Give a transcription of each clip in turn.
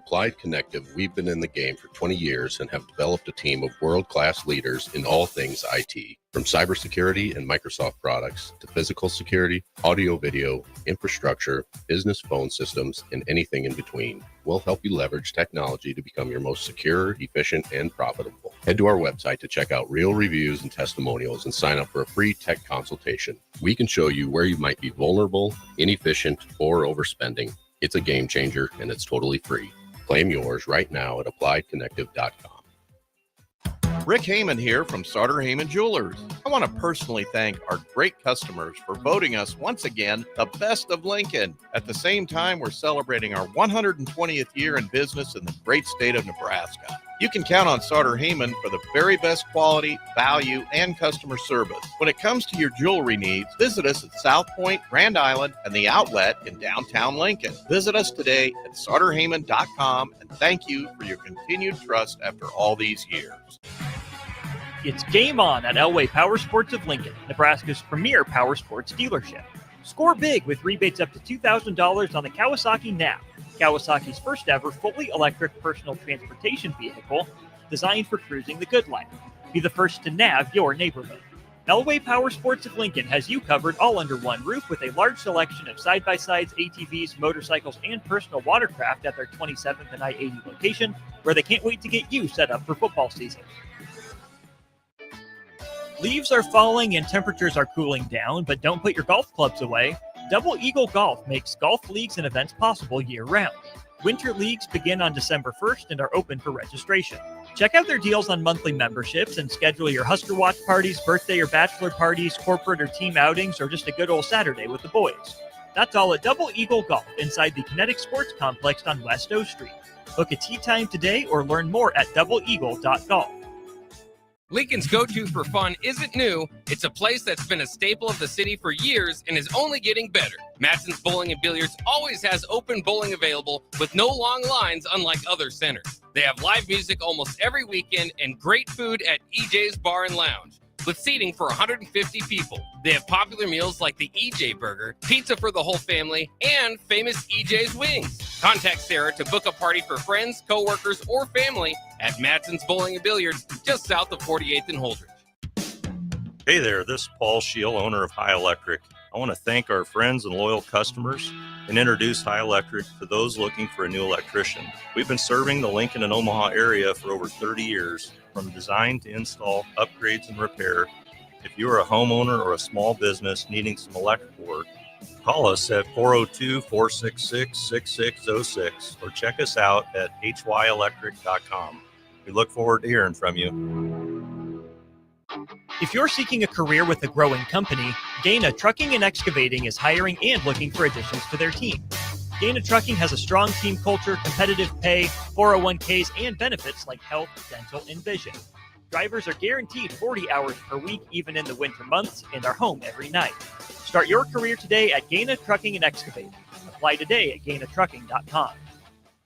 Applied Connective, we've been in the game for 20 years and have developed a team of world-class leaders in all things IT. From cybersecurity and Microsoft products to physical security, audio-video, infrastructure, business phone systems, and anything in between. We'll help you leverage technology to become your most secure, efficient, and profitable. Head to our website to check out real reviews and testimonials and sign up for a free tech consultation. We can show you where you might be vulnerable, inefficient, or overspending. It's a game changer, and it's totally free. Claim yours right now at appliedconnective.com. Rick Heyman here from Sauter Heyman Jewelers. I want to personally thank our great customers for voting us once again the best of Lincoln. At the same time, we're celebrating our 120th year in business in the great state of Nebraska. You can count on Sauter Heyman for the very best quality, value, and customer service. When it comes to your jewelry needs, visit us at South Point, Grand Island, and the Outlet in downtown Lincoln. Visit us today at SauterHeyman.com, and thank you for your continued trust after all these years. It's game on at Elway Power Sports of Lincoln, Nebraska's premier power sports dealership. Score big with rebates up to $2,000 on the Kawasaki NAV, Kawasaki's first ever fully electric personal transportation vehicle designed for cruising the good life. Be the first to NAV your neighborhood. Elway Power Sports of Lincoln has you covered all under one roof with a large selection of side-by-sides, ATVs, motorcycles, and personal watercraft at their 27th and I-80 location, where they can't wait to get you set up for football season. Leaves are falling and temperatures are cooling down, but don't put your golf clubs away. Double Eagle Golf makes golf leagues and events possible year-round. Winter leagues begin on December 1st and are open for registration. Check out their deals on monthly memberships and schedule your Husker Watch parties, birthday or bachelor parties, corporate or team outings, or just a good old Saturday with the boys. That's all at Double Eagle Golf inside the Kinetic Sports Complex on West O Street. Book a tee time today or learn more at doubleeagle.golf. Lincoln's go-to for fun isn't new. It's a place that's been a staple of the city for years and is only getting better. Matson's Bowling and Billiards always has open bowling available with no long lines, unlike other centers. They have live music almost every weekend and great food at EJ's Bar and Lounge, with seating for 150 people. They have popular meals like the EJ Burger, pizza for the whole family, and famous EJ's Wings. Contact Sarah to book a party for friends, coworkers, or family at Matson's Bowling and Billiards, just south of 48th and Holdridge. Hey there, this is Paul Scheel, owner of High Electric. I want to thank our friends and loyal customers and introduce High Electric to those looking for a new electrician. We've been serving the Lincoln and Omaha area for over 30 years. From design to install, upgrades, and repair. If you are a homeowner or a small business needing some electrical work, call us at 402-466-6606 or check us out at hyelectric.com. We look forward to hearing from you. If you're seeking a career with a growing company, Gaina Trucking and Excavating is hiring and looking for additions to their team. Gaina Trucking has a strong team culture, competitive pay, 401ks, and benefits like health, dental, and vision. Drivers are guaranteed 40 hours per week, even in the winter months, and are home every night. Start your career today at Gaina Trucking and Excavating. Apply today at GainaTrucking.com.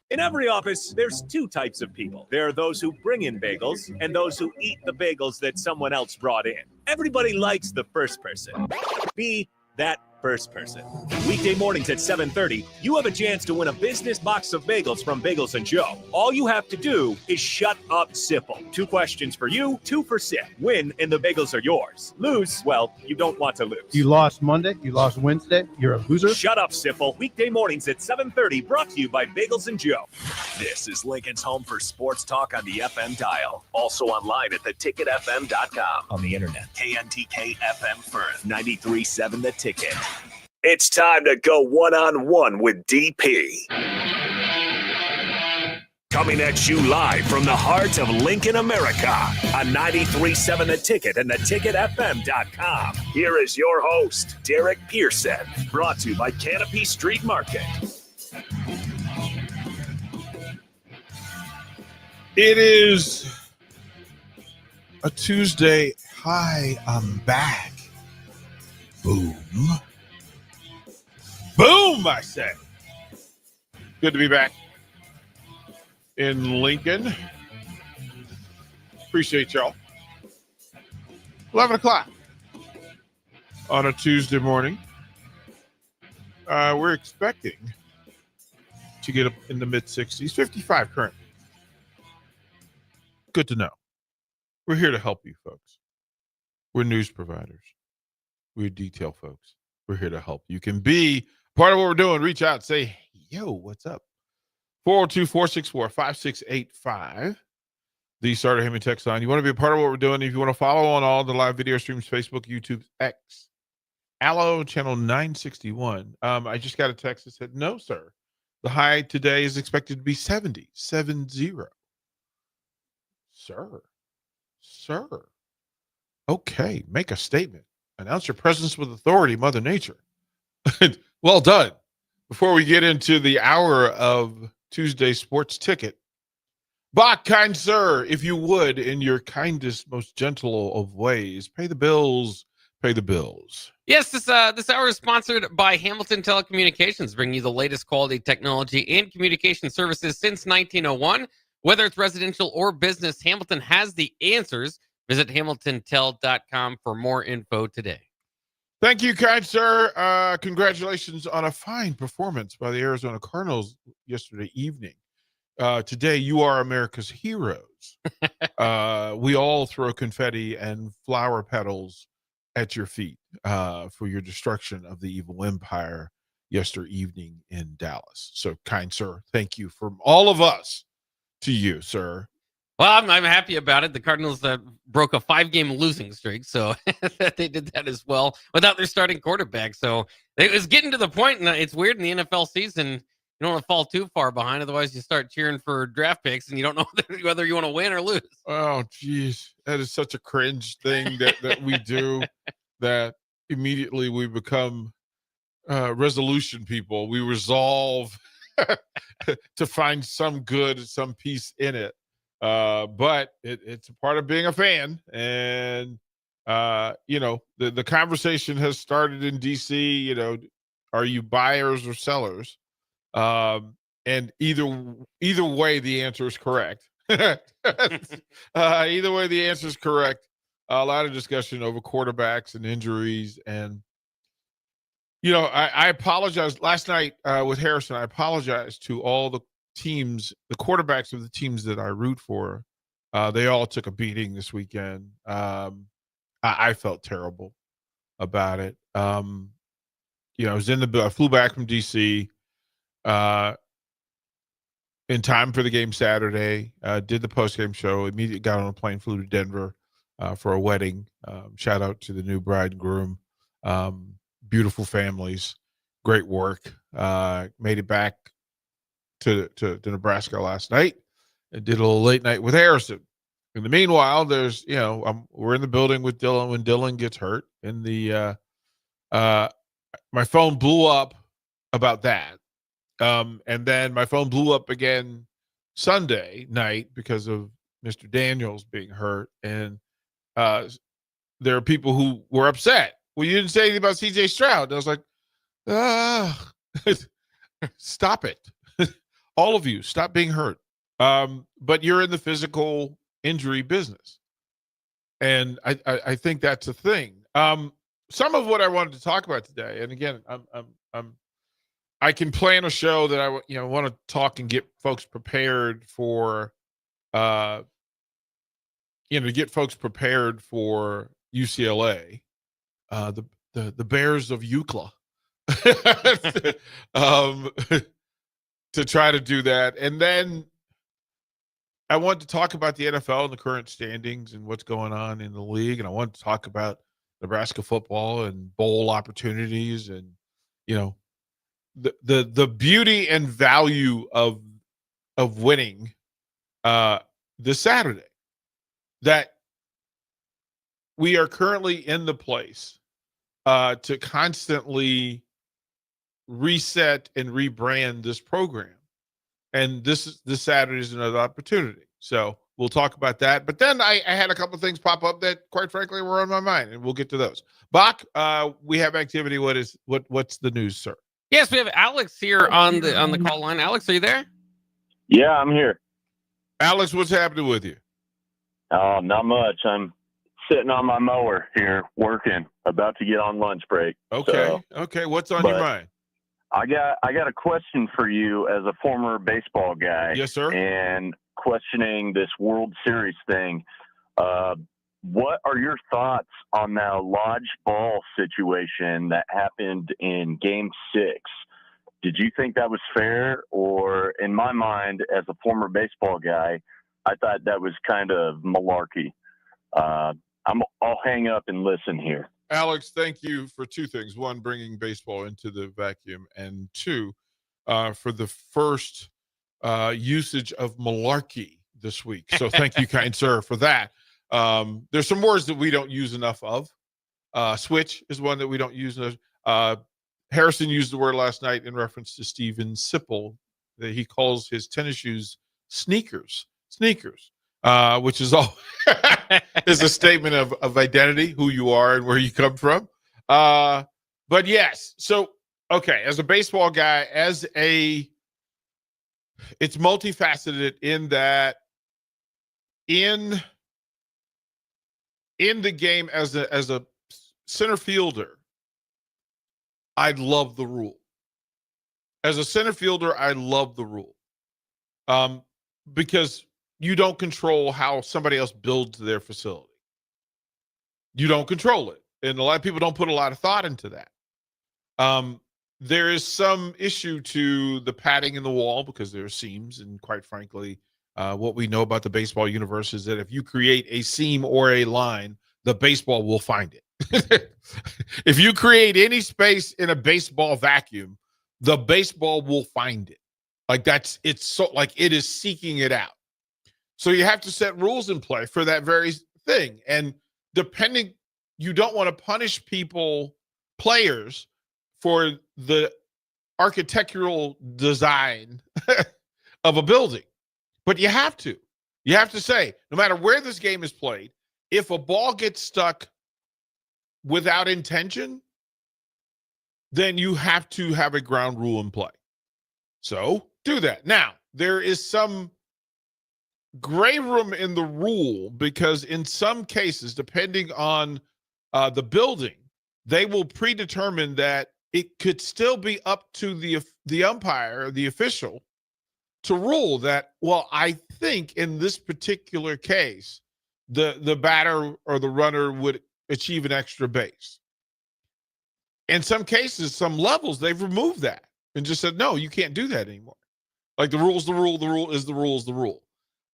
In every office, there's two types of people. There are those who bring in bagels and those who eat the bagels that someone else brought in. Everybody likes the first person. Be that first person. Weekday mornings at 7:30, you have a chance to win a business box of bagels from Bagels & Joe. All you have to do is shut up, Sipple. 2 questions for you, 2 for Sip. Win, and the bagels are yours. Lose, well, you don't want to lose. You lost Monday, you lost Wednesday, you're a loser. Shut up, Sipple. Weekday mornings at 7:30, brought to you by Bagels & Joe. This is Lincoln's home for sports talk on the FM dial. Also online at theticketfm.com. On the internet, KNTK FM Firth, 93.7 The Ticket. It's time to go one-on-one with DP. Coming at you live from the heart of Lincoln, America, on 93.7 The Ticket and theticketfm.com. Here is your host, Derek Pearson, brought to you by Canopy Street Market. It is a Tuesday. Hi, I'm back. Boom. Boom, I say. Good to be back in Lincoln. Appreciate y'all. 11 o'clock on a Tuesday morning. We're expecting to get up in the mid-60s. 55 currently. Good to know. We're here to help you folks. We're news providers. We're detail folks. We're here to help. You can be part of what we're doing. Reach out. Say, yo, what's up? 402-464-5685. The Starter Heyman text line. You want to be a part of what we're doing? If you want to follow on all the live video streams, Facebook, YouTube, X, Allo, channel 961. I just got a text that said, no, sir. The high today is expected to be 70. Sir. Okay, make a statement. Announce your presence with authority, Mother Nature. Well done. Before we get into the hour of Tuesday Sports Ticket, Bach, kind sir, if you would, in your kindest, most gentle of ways, pay the bills. Yes, this hour is sponsored by Hamilton Telecommunications, bringing you the latest quality technology and communication services since 1901. Whether it's residential or business, Hamilton has the answers. Visit hamiltontel.com for more info today. Thank you, kind sir. Congratulations on a fine performance by the Arizona Cardinals yesterday evening. Today, you are America's heroes. We all throw confetti and flower petals at your feet for your destruction of the evil empire yesterday evening in Dallas. So, kind sir, thank you from all of us to you, sir. Well, I'm happy about it. The Cardinals broke a 5-game losing streak, so they did that as well without their starting quarterback. So it was getting to the point, and it's weird in the NFL season. You don't want to fall too far behind, otherwise you start cheering for draft picks, and you don't know whether you want to win or lose. Oh, geez, that is such a cringe thing that we do. That immediately we become resolution people. We resolve to find some good, some peace in it. But it's a part of being a fan. And, the conversation has started in DC, are you buyers or sellers? And either way, the answer is correct. Either way, the answer is correct. A lot of discussion over quarterbacks and injuries. And, I apologize last night with Harrison. I apologize to all the teams, the quarterbacks of the teams that I root for. They all took a beating this weekend. I felt terrible about it. I flew back from DC in time for the game Saturday, did the post-game show, immediately got on a plane, flew to Denver for a wedding. Shout out to the new bride and groom. Beautiful families, great work. Made it back to Nebraska last night and did a little late night with Harrison. In the meanwhile, there's, we're in the building with Dylan when Dylan gets hurt, and my phone blew up about that. And then my phone blew up again Sunday night because of Mr. Daniels being hurt. And there are people who were upset. Well, you didn't say anything about CJ Stroud. And I was like, stop it. All of you, stop being hurt. But you're in the physical injury business. And I think that's a thing. Some of what I wanted to talk about today, and again, I can plan a show that I want to talk and get folks prepared for, to get folks prepared for UCLA, the Bears of UCLA, to try to do that. And then I want to talk about the NFL and the current standings and what's going on in the league. And I want to talk about Nebraska football and bowl opportunities and, the beauty and value of winning this Saturday. That we are currently in the place to constantly reset and rebrand this program. And this Saturday is another opportunity. So we'll talk about that. But then I had a couple of things pop up that, quite frankly, were on my mind, and we'll get to those. Bach, we have activity. What's the news, sir? Yes, we have Alex here on the call line. Alex, are you there? Yeah, I'm here. Alex, what's happening with you? Oh, not much. I'm sitting on my mower here working, about to get on lunch break. Okay. Okay. What's on your mind? I got a question for you as a former baseball guy. Yes, sir. And questioning this World Series thing. What are your thoughts on the lodge ball situation that happened in Game 6? Did you think that was fair? Or in my mind, as a former baseball guy, I thought that was kind of malarkey. I'll hang up and listen here. Alex, thank you for two things. One, bringing baseball into the vacuum, and two, for the first usage of malarkey this week. So thank you, kind sir, for that. There's some words that we don't use enough of. Switch is one that we don't use enough. Harrison used the word last night in reference to Steven Sipple, that he calls his tennis shoes sneakers, which is all is a statement of identity, who you are and where you come from. But yes, so okay, as a baseball guy, it's multifaceted in that in the game as a center fielder, I love the rule. As a center fielder, I love the rule. Because you don't control how somebody else builds their facility. You don't control it. And a lot of people don't put a lot of thought into that. There is some issue to the padding in the wall because there are seams. And quite frankly, what we know about the baseball universe is that if you create a seam or a line, the baseball will find it. If you create any space in a baseball vacuum, the baseball will find it. It's so like it is seeking it out. So you have to set rules in play for that very thing. And you don't want to punish players for the architectural design of a building. But you have to. You have to say, no matter where this game is played, if a ball gets stuck without intention, then you have to have a ground rule in play. So do that. Now, there is some gray room in the rule because in some cases, depending on the building, they will predetermine that it could still be up to the umpire, the official, to rule that, well, I think in this particular case, the batter or the runner would achieve an extra base. In some cases, some levels, they've removed that and just said, no, you can't do that anymore. Like the rule's the rule, the rule is the rule is the rule.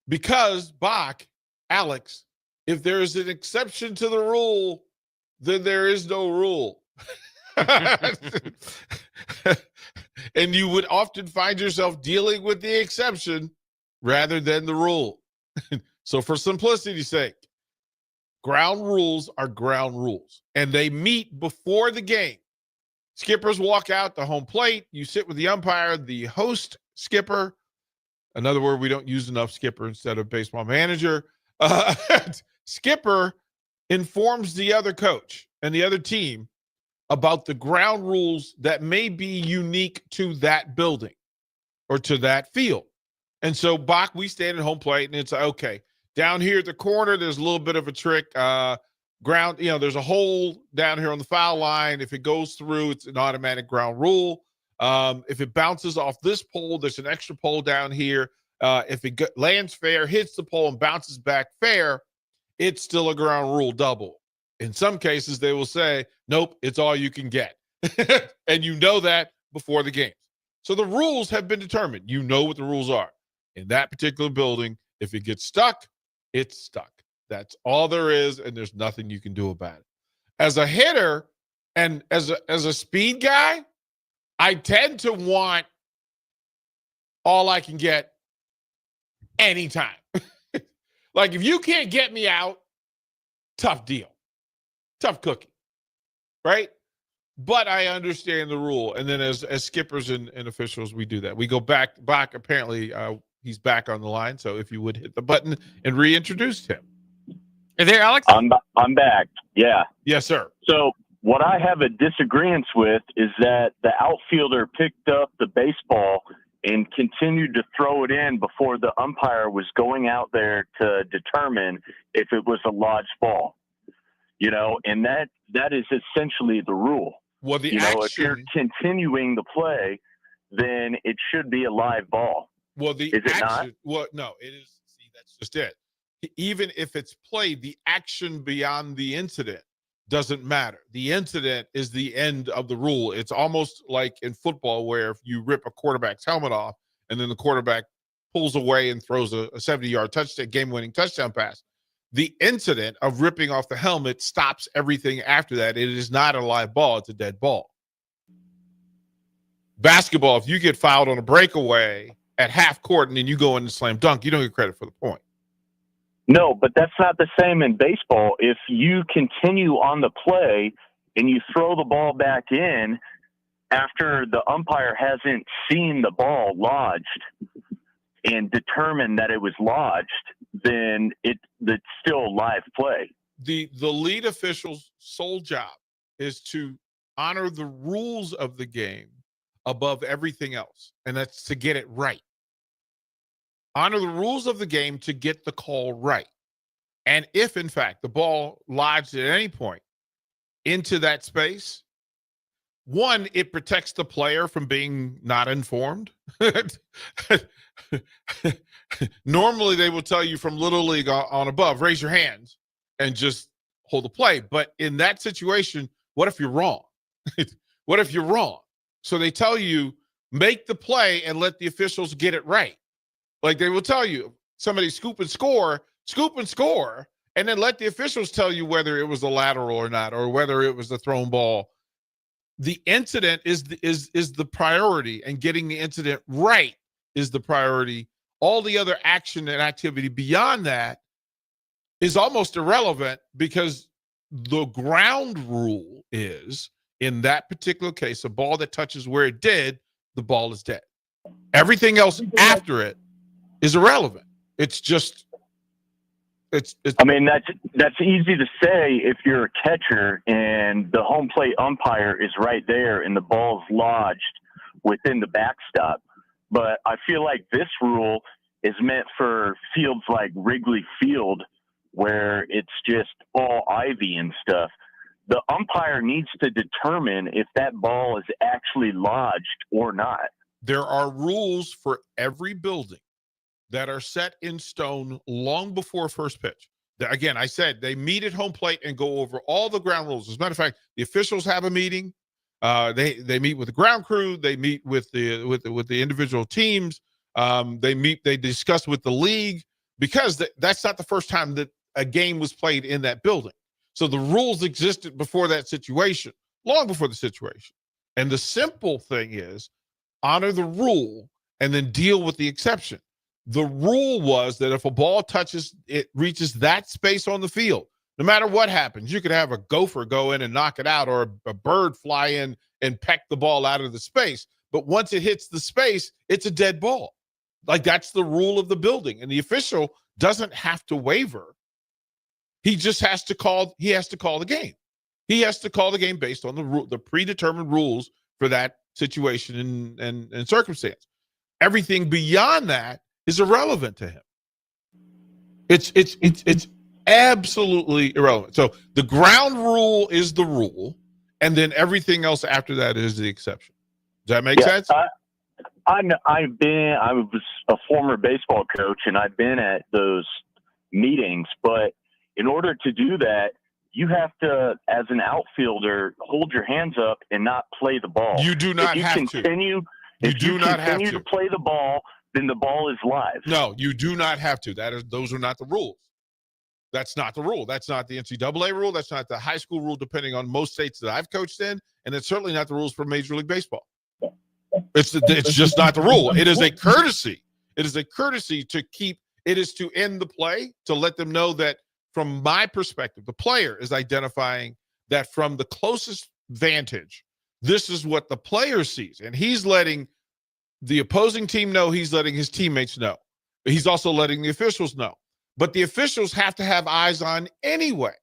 Because, Bach, Alex, if there is an exception to the rule, then there is no rule. And you would often find yourself dealing with the exception rather than the rule. So for simplicity's sake, ground rules are ground rules, and they meet before the game. Skippers walk out the home plate. You sit with the umpire, the host skipper. Another word we don't use enough, skipper instead of baseball manager. Skipper informs the other coach and the other team about the ground rules that may be unique to that building or to that field. And so, Bach, we stand at home plate, and it's okay. Down here at the corner, there's a little bit of a trick. Ground, there's a hole down here on the foul line. If it goes through, it's an automatic ground rule. If it bounces off this pole, there's an extra pole down here. If it lands fair, hits the pole, and bounces back fair, it's still a ground rule double. In some cases, they will say, nope, it's all you can get. And you know that before the games. So the rules have been determined. You know what the rules are. In that particular building, if it gets stuck, it's stuck. That's all there is, and there's nothing you can do about it. As a hitter and as a speed guy, I tend to want all I can get anytime. Like, if you can't get me out, tough deal. Tough cookie, right? But I understand the rule. And then as skippers and officials, we do that. We go back. Apparently, he's back on the line. So if you would hit the button and reintroduce him. Are there, Alex? I'm back. Yeah. Yes, sir. So what I have a disagreement with is that the outfielder picked up the baseball and continued to throw it in before the umpire was going out there to determine if it was a lodged ball. And that is essentially the rule. Well, the You know, if you're action. continuing the play, then it should be a live ball. Well, the Is it not? action. Well, no, it is. See, that's just it. Even if it's played, the action beyond the incident doesn't matter. The incident is the end of the rule. It's almost like in football where if you rip a quarterback's helmet off and then the quarterback pulls away and throws a 70-yard touchdown, game-winning touchdown pass. The incident of ripping off the helmet stops everything after that. It is not a live ball. It's a dead ball. Basketball, if you get fouled on a breakaway at half court and then you go in and slam dunk, you don't get credit for the point. No, but that's not the same in baseball. If you continue on the play and you throw the ball back in after the umpire hasn't seen the ball lodged and determined that it was lodged, then it's still live play. The lead official's sole job is to honor the rules of the game above everything else, and that's to get it right. Honor the rules of the game to get the call right. And if, in fact, the ball lodged at any point into that space, one, it protects the player from being not informed. Normally, they will tell you from Little League on above, raise your hands and just hold the play. But in that situation, what if you're wrong? What if you're wrong? So they tell you, make the play and let the officials get it right. Like they will tell you, somebody scoop and score, and then let the officials tell you whether it was a lateral or not, or whether it was a thrown ball. The incident is the priority, and getting the incident right is the priority. All the other action and activity beyond that is almost irrelevant, because the ground rule is, in that particular case, a ball that touches where it did, the ball is dead. Everything else after it is irrelevant. It's just, it's. I mean, that's easy to say if you're a catcher and the home plate umpire is right there and the ball's lodged within the backstop. But I feel like this rule is meant for fields like Wrigley Field, where it's just all ivy and stuff. The umpire needs to determine if that ball is actually lodged or not. There are rules for every building that are set in stone long before first pitch. Again, I said they meet at home plate and go over all the ground rules. As a matter of fact, the officials have a meeting. They meet with the ground crew. They meet with the individual teams. They discuss with the league, because that's not the first time that a game was played in that building. So the rules existed before that situation, long before the situation. And the simple thing is, honor the rule and then deal with the exception. The rule was that if a ball reaches that space on the field, no matter what happens, you could have a gopher go in and knock it out, or a bird fly in and peck the ball out of the space. But once it hits the space, it's a dead ball. Like, that's the rule of the building. And the official doesn't have to waver. He just has to call the game. He has to call the game based on the predetermined rules for that situation and circumstance. Everything beyond that is irrelevant to him. It's absolutely irrelevant. So the ground rule is the rule, and then everything else after that is the exception. Does that make sense? I was a former baseball coach, and I've been at those meetings, but in order to do that, you have to, as an outfielder, hold your hands up and not play the ball. You do not have to. If you continue to play the ball, then the ball is live. No, you do not have to. Those are not the rules. That's not the rule. That's not the NCAA rule. That's not the high school rule, depending on most states that I've coached in, and it's certainly not the rules for Major League Baseball. It's just not the rule. It is a courtesy. It is a courtesy to keep. It is to end the play, to let them know that, from my perspective, the player is identifying that from the closest vantage, this is what the player sees. And he's letting the opposing team know, he's letting his teammates know. He's also letting the officials know. But the officials have to have eyes on anyway.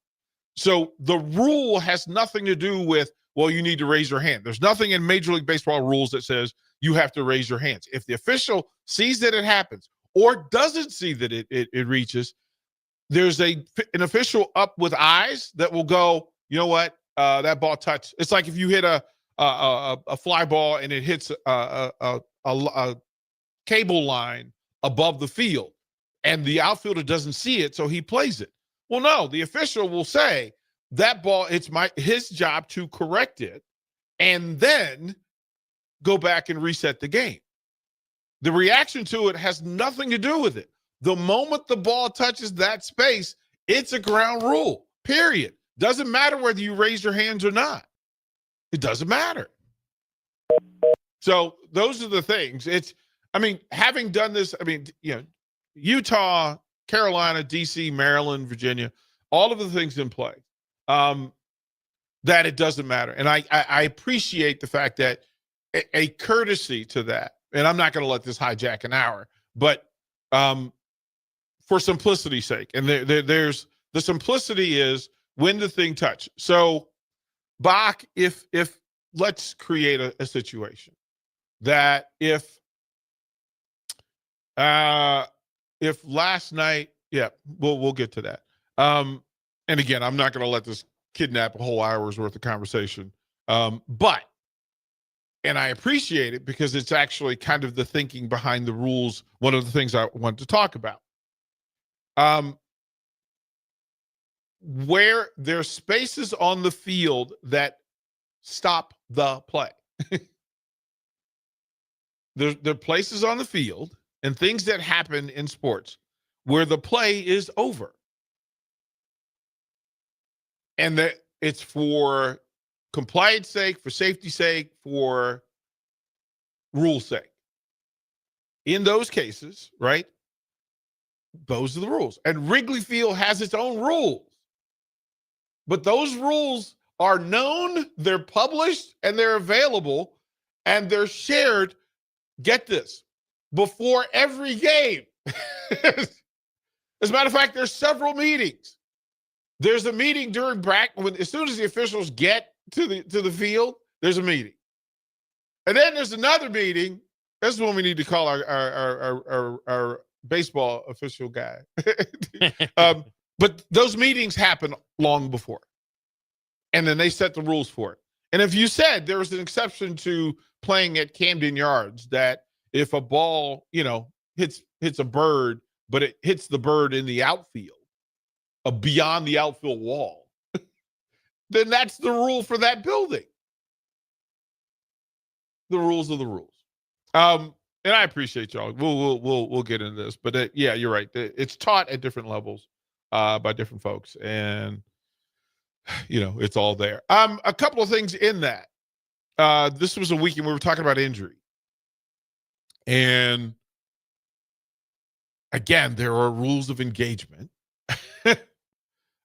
So the rule has nothing to do with, well, you need to raise your hand. There's nothing in Major League Baseball rules that says you have to raise your hands. If the official sees that it happens or doesn't see that it reaches, there's an official up with eyes that will go, you know what? that ball touch. It's like if you hit a fly ball and it hits a cable line above the field, and the outfielder doesn't see it, so he plays it. Well, no, the official will say that ball, it's his job to correct it and then go back and reset the game. The reaction to it has nothing to do with it. The moment the ball touches that space, it's a ground rule, period. Doesn't matter whether you raise your hands or not. It doesn't matter. So those are the things. Having done this, Utah, Carolina, DC, Maryland, Virginia, all of the things in play, that it doesn't matter. And I appreciate the fact that a courtesy to that, and I'm not going to let this hijack an hour, but for simplicity's sake, and there's the simplicity is when the thing touch. So Bach, if let's create a situation that if last night, we'll get to that. And again, I'm not going to let this kidnap a whole hour's worth of conversation. But I appreciate it because it's actually kind of the thinking behind the rules. One of the things I want to talk about. Where there's spaces on the field that stop the play. There are places on the field and things that happen in sports where the play is over. And that it's for compliance sake, for safety's sake, for rule's sake. In those cases, right? Those are the rules. And Wrigley Field has its own rules. But those rules are known, they're published, and they're available, and they're shared, get this, before every game. As a matter of fact, there's several meetings. There's a meeting during as soon as the officials get to the field, there's a meeting. And then there's another meeting. This is when we need to call our baseball official guy. But those meetings happen long before. And then they set the rules for it. And if you said there was an exception to playing at Camden Yards, that if a ball, hits a bird, but it hits the bird in the outfield, beyond the outfield wall, then that's the rule for that building. The rules are the rules. And I appreciate y'all. We'll get into this, but you're right. It's taught at different levels by different folks, and it's all there. A couple of things in that. This was a weekend we were talking about injury, and again, there are rules of engagement.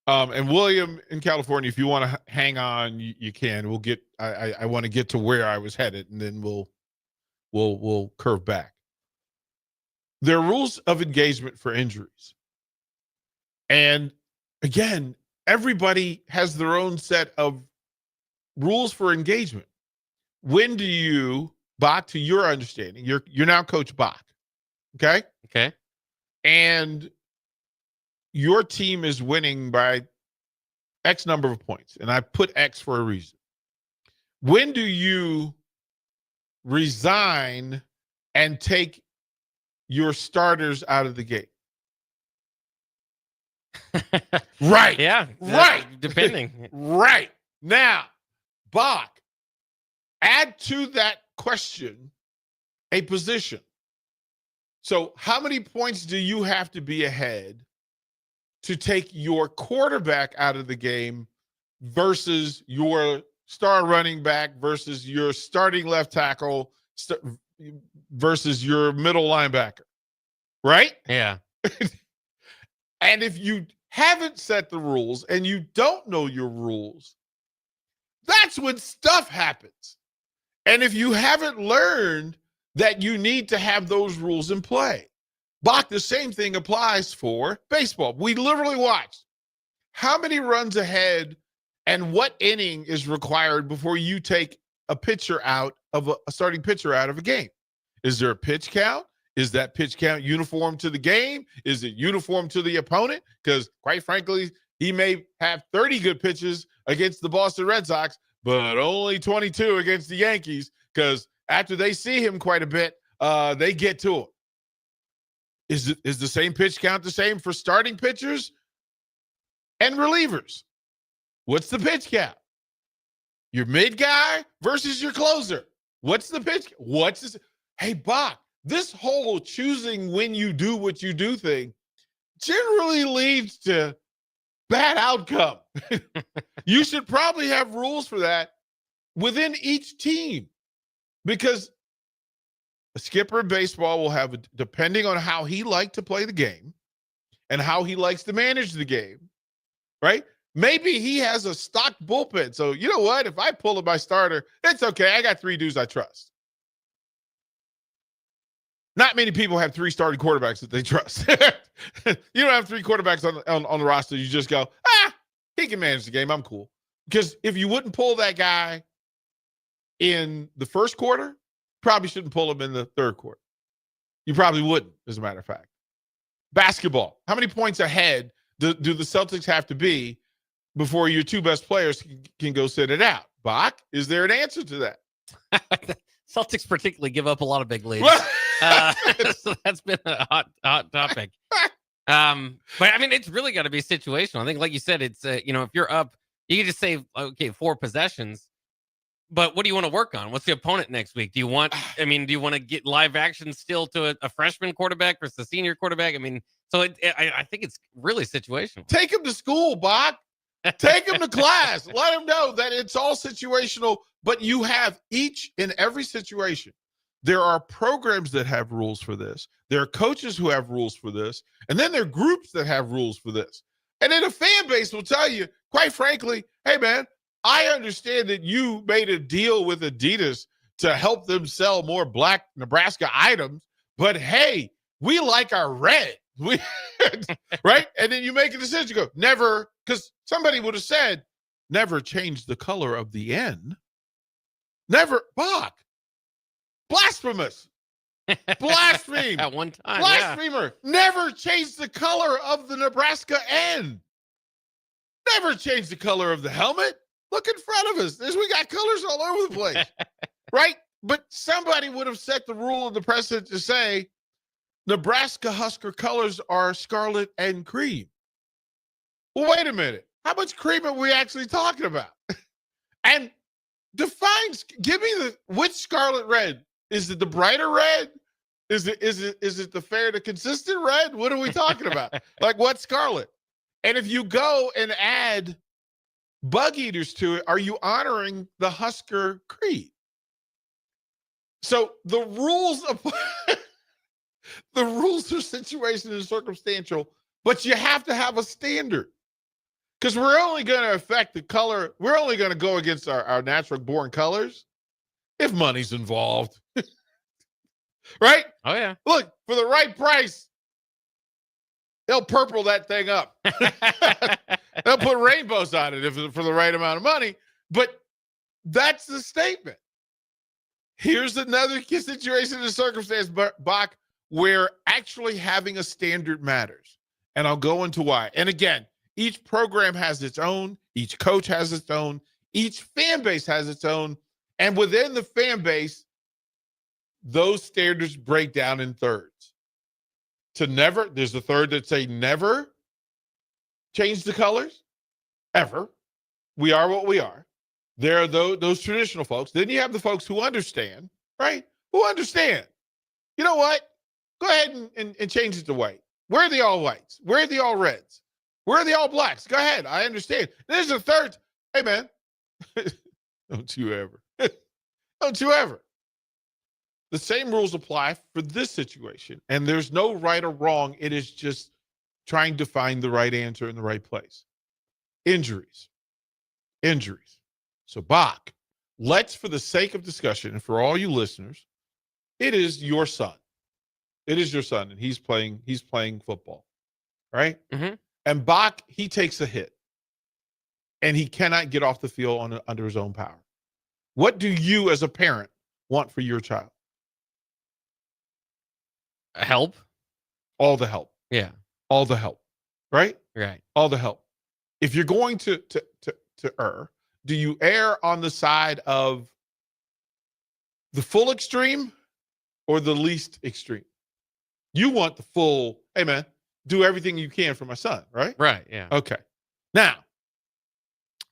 And William in California, if you want to hang on, you can. We'll get. I want to get to where I was headed, and then we'll curve back. There are rules of engagement for injuries, and again, everybody has their own set of rules for engagement. When do you, Bach, to your understanding, you're now Coach Bach, okay? Okay. And your team is winning by X number of points, and I put X for a reason. When do you resign and take your starters out of the game? Right. Yeah. Right. Depending. Right. Now, Bach, add to that question a position. So how many points do you have to be ahead to take your quarterback out of the game versus your star running back versus your starting left tackle versus your middle linebacker? Right? Yeah. And if you haven't set the rules and you don't know your rules, that's when stuff happens. And if you haven't learned that you need to have those rules in play, Bach, the same thing applies for baseball. We literally watched how many runs ahead and what inning is required before you take a pitcher out of a starting pitcher out of a game. Is there a pitch count? Is that pitch count uniform to the game? Is it uniform to the opponent? Because quite frankly, He may have 30 good pitches against the Boston Red Sox, but only 22 against the Yankees, because after they see him quite a bit, they get to him. Is the same pitch count the same for starting pitchers and relievers? What's the pitch count? Your mid guy versus your closer. What's the pitch? Hey, Bach, this whole choosing when you do what you do thing generally leads to bad outcome. You should probably have rules for that within each team, because a skipper in baseball will have, depending on how he liked to play the game and how he likes to manage the game, right? Maybe he has a stock bullpen. So, you know what? If I pull up my starter, it's okay. I got 3 dudes I trust. Not many people have 3 starting quarterbacks that they trust. You don't have 3 quarterbacks on the roster. You just go, he can manage the game. I'm cool. Because if you wouldn't pull that guy in the first quarter, probably shouldn't pull him in the third quarter. You probably wouldn't, as a matter of fact. Basketball. How many points ahead do the Celtics have to be before your 2 best players can go sit it out? Bach, is there an answer to that? Celtics particularly give up a lot of big leads. So that's been a hot topic. But I mean, it's really got to be situational. I think, like you said, it's if you're up, you can just say, okay, 4 possessions. But what do you want to work on? What's the opponent next week? Do you want to get live action still to a freshman quarterback versus a senior quarterback? I mean, so I think it's really situational. Take him to school, Bach. Take him to class. Let him know that it's all situational, but you have each and every situation. There are programs that have rules for this. There are coaches who have rules for this. And then there are groups that have rules for this. And then a fan base will tell you, quite frankly, hey, man, I understand that you made a deal with Adidas to help them sell more Black Nebraska items, but hey, we like our red. Right? And then you make a decision. You go, never, because somebody would have said, never change the color of the N. Never, Bach. Blasphemous. Blaspheme. At one time. Blasphemer. Yeah. Never change the color of the Nebraska N. Never change the color of the helmet. Look in front of us. We got colors all over the place. Right? But somebody would have set the rule of the precedent to say Nebraska Husker colors are scarlet and cream. Well, wait a minute. How much cream are we actually talking about? And give me which scarlet red. Is it the brighter red? Is it the fair to consistent red? What are we talking about? Like, what scarlet? And if you go and add bug eaters to it, are you honoring the Husker creed? So the rules the rules are situational and circumstantial, but you have to have a standard. Because we're only going to affect the color. We're only going to go against our natural born colors if money's involved. Right? Oh, yeah. Look, for the right price, they'll purple that thing up. They'll put rainbows on it for the right amount of money. But that's the statement. Here's another situation and circumstance, Bach, where actually having a standard matters. And I'll go into why. And again, each program has its own. Each coach has its own. Each fan base has its own. And within the fan base, those standards break down in thirds. There's a third that say never change the colors, ever. We are what we are. There are those traditional folks. Then you have the folks who understand, right? Who understand. You know what? Go ahead and change it to white. Where are the all whites? Where are the all reds? Where are the all blacks? Go ahead. I understand. There's a third. Hey, man. Don't you ever. Don't you ever. The same rules apply for this situation. And there's no right or wrong. It is just trying to find the right answer in the right place. Injuries. So, Bach, let's, for the sake of discussion and for all you listeners, it is your son. It is your son, and he's playing football, right? Mm-hmm. And Bach, he takes a hit, and he cannot get off the field under his own power. What do you, as a parent, want for your child? Help. All the help. Yeah. All the help. Right? Right. All the help. if you're going to err, do you err on the side of the full extreme or the least extreme? You want the full, hey man, do everything you can for my son, right? Right. Yeah. Okay. Now,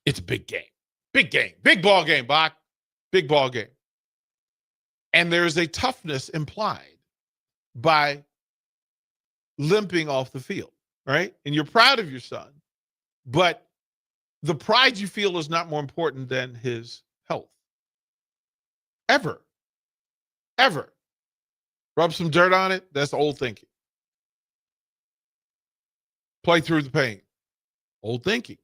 it's a big game. Big game. Big ball game, Bach. Big ball game. And there's a toughness implied by limping off the field, right? And you're proud of your son, but the pride you feel is not more important than his health. Ever. Ever. Rub some dirt on it. That's old thinking. Play through the pain. Old thinking.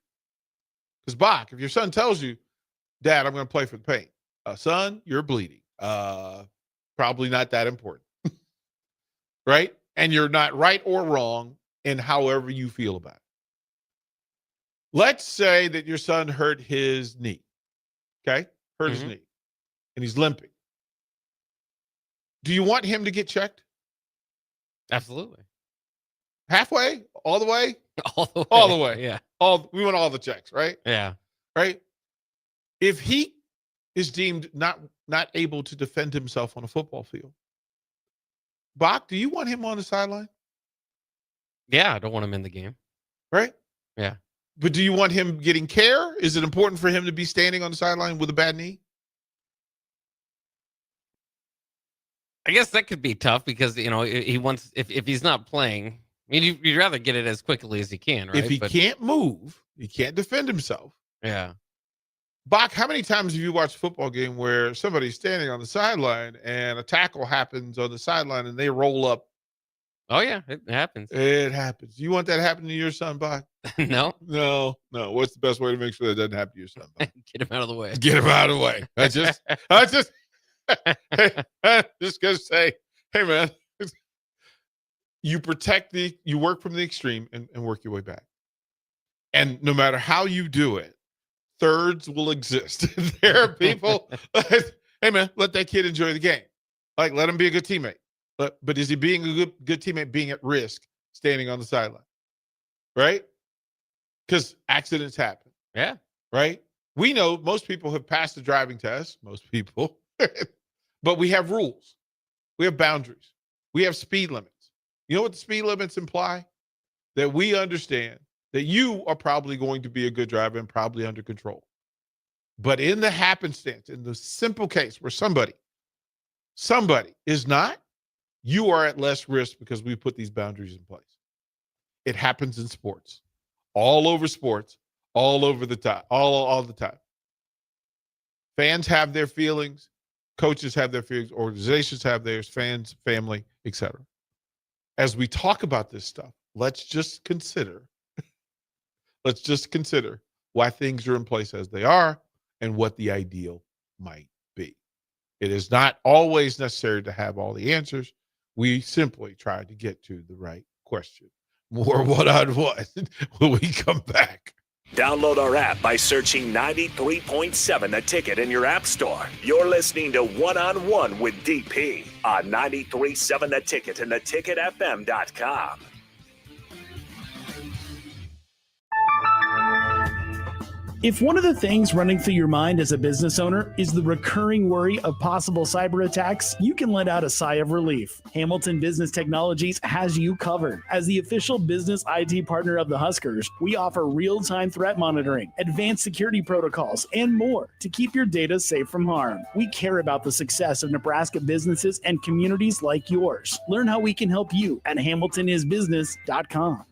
Because, Bach, if your son tells you, Dad, I'm going to play for the pain. Son, you're bleeding. Probably not that important. Right? And you're not right or wrong in however you feel about it. Let's say that your son hurt his knee. Okay? Hurt his knee. And he's limping. Do you want him to get checked? Absolutely. Halfway? All the way? All the way. All the way. Yeah. We want all the checks, right? Yeah. Right? If he is deemed not able to defend himself on a football field, Bach, do you want him on the sideline? Yeah, I don't want him in the game. Right? Yeah. But do you want him getting care? Is it important for him to be standing on the sideline with a bad knee? I guess that could be tough because, he wants, if he's not playing, I mean, you'd rather get it as quickly as you can, right? If he can't move, he can't defend himself. Yeah. Bach, how many times have you watched a football game where somebody's standing on the sideline and a tackle happens on the sideline and they roll up? Oh, yeah, it happens. It happens. You want that happening to your son, Bach? No. What's the best way to make sure that doesn't happen to your son, Bach? Get him out of the way. Get him out of the way. I just gonna say, hey man, you work from the extreme and work your way back. And no matter how you do it, thirds will exist. There are people, hey man, let that kid enjoy the game. Like, let him be a good teammate. But is he being a good teammate, being at risk, standing on the sideline? Right? Because accidents happen. Yeah. Right? We know most people have passed the driving test, most people. But we have rules. We have boundaries. We have speed limits. You know what the speed limits imply? That we understand that you are probably going to be a good driver and probably under control. But in the happenstance, in the simple case where somebody is not, you are at less risk because we put these boundaries in place. It happens in sports, all over sports, all over the time, all the time. Fans have their feelings. Coaches have their feelings. Organizations have theirs. Fans, family, etc. As we talk about this stuff, let's just consider why things are in place as they are and what the ideal might be. It is not always necessary to have all the answers. We simply try to get to the right question. More one-on-one when we come back. Download our app by searching 93.7 The Ticket in your app store. You're listening to One-on-One with DP on 93.7 The Ticket and theticketfm.com. If one of the things running through your mind as a business owner is the recurring worry of possible cyber attacks, you can let out a sigh of relief. Hamilton Business Technologies has you covered. As the official business IT partner of the Huskers, we offer real-time threat monitoring, advanced security protocols, and more to keep your data safe from harm. We care about the success of Nebraska businesses and communities like yours. Learn how we can help you at hamiltonisbusiness.com.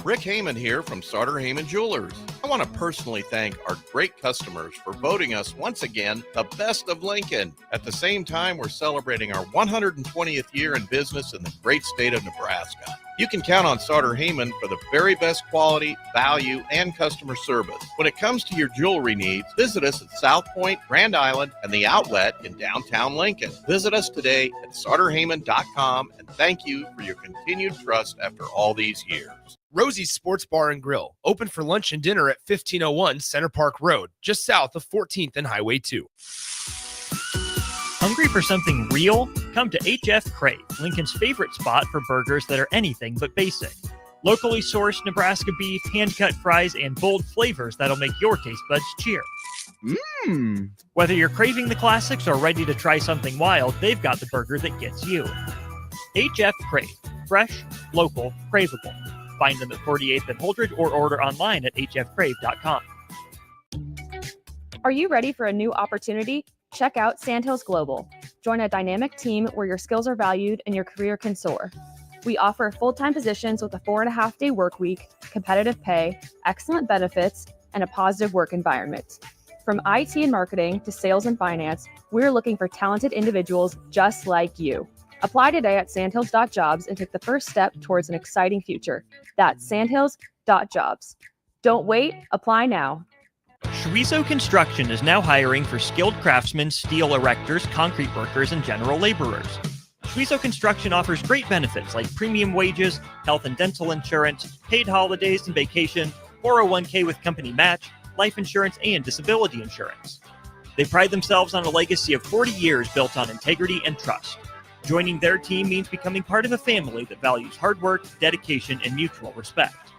Rick Heyman here from Sartor Heyman Jewelers. I want to personally thank our great customers for voting us once again the best of Lincoln. At the same time, we're celebrating our 120th year in business in the great state of Nebraska. You can count on Sartor Heyman for the very best quality, value, and customer service. When it comes to your jewelry needs, visit us at South Point, Grand Island, and the Outlet in downtown Lincoln. Visit us today at sartorheyman.com, and thank you for your continued trust after all these years. Rosie's Sports Bar and Grill, open for lunch and dinner at 1501 Center Park Road, just south of 14th and Highway 2. Hungry for something real? Come to HF Crave, Lincoln's favorite spot for burgers that are anything but basic. Locally sourced Nebraska beef, hand-cut fries, and bold flavors that'll make your taste buds cheer. Whether you're craving the classics or ready to try something wild, they've got the burger that gets you. HF Crave. Fresh, local, craveable. Find them at 48th and Holdridge or order online at hfcrave.com. Are you ready for a new opportunity? Check out Sandhills Global. Join a dynamic team where your skills are valued and your career can soar. We offer full-time positions with a 4.5-day work week, competitive pay, excellent benefits, and a positive work environment. From IT and marketing to sales and finance, we're looking for talented individuals just like you. Apply today at sandhills.jobs and take the first step towards an exciting future. That's sandhills.jobs. Don't wait, apply now. Schweizo Construction is now hiring for skilled craftsmen, steel erectors, concrete workers, and general laborers. Schweizo Construction offers great benefits like premium wages, health and dental insurance, paid holidays and vacation, 401k with company match, life insurance, and disability insurance. They pride themselves on a legacy of 40 years built on integrity and trust. Joining their team means becoming part of a family that values hard work, dedication, and mutual respect.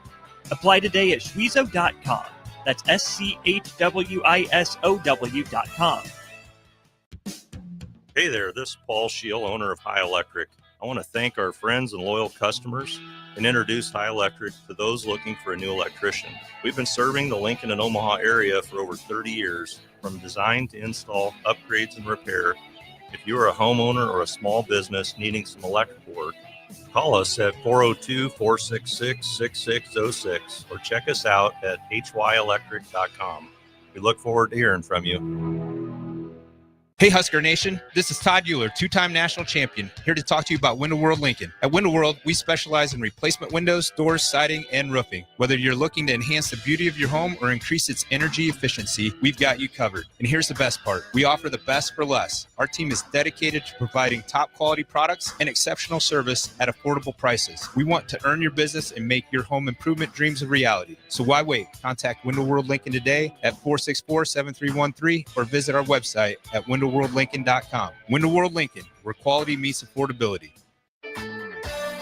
Apply today at schweizo.com. That's SCHWISOW.com. Hey there, this is Paul Scheel, owner of High Electric. I want to thank our friends and loyal customers and introduce High Electric to those looking for a new electrician. We've been serving the Lincoln and Omaha area for over 30 years, from design to install, upgrades, and repair. If you are a homeowner or a small business needing some electrical work, call us at 402-466-6606 or check us out at hyelectric.com. We look forward to hearing from you. Hey Husker Nation, this is Todd Euler, two-time national champion, here to talk to you about Window World Lincoln. At Window World, we specialize in replacement windows, doors, siding, and roofing. Whether you're looking to enhance the beauty of your home or increase its energy efficiency, we've got you covered. And here's the best part. We offer the best for less. Our team is dedicated to providing top quality products and exceptional service at affordable prices. We want to earn your business and make your home improvement dreams a reality. So why wait? Contact Window World Lincoln today at 464-7313 or visit our website at windowworldlincoln.com. Window World Lincoln, where quality meets affordability.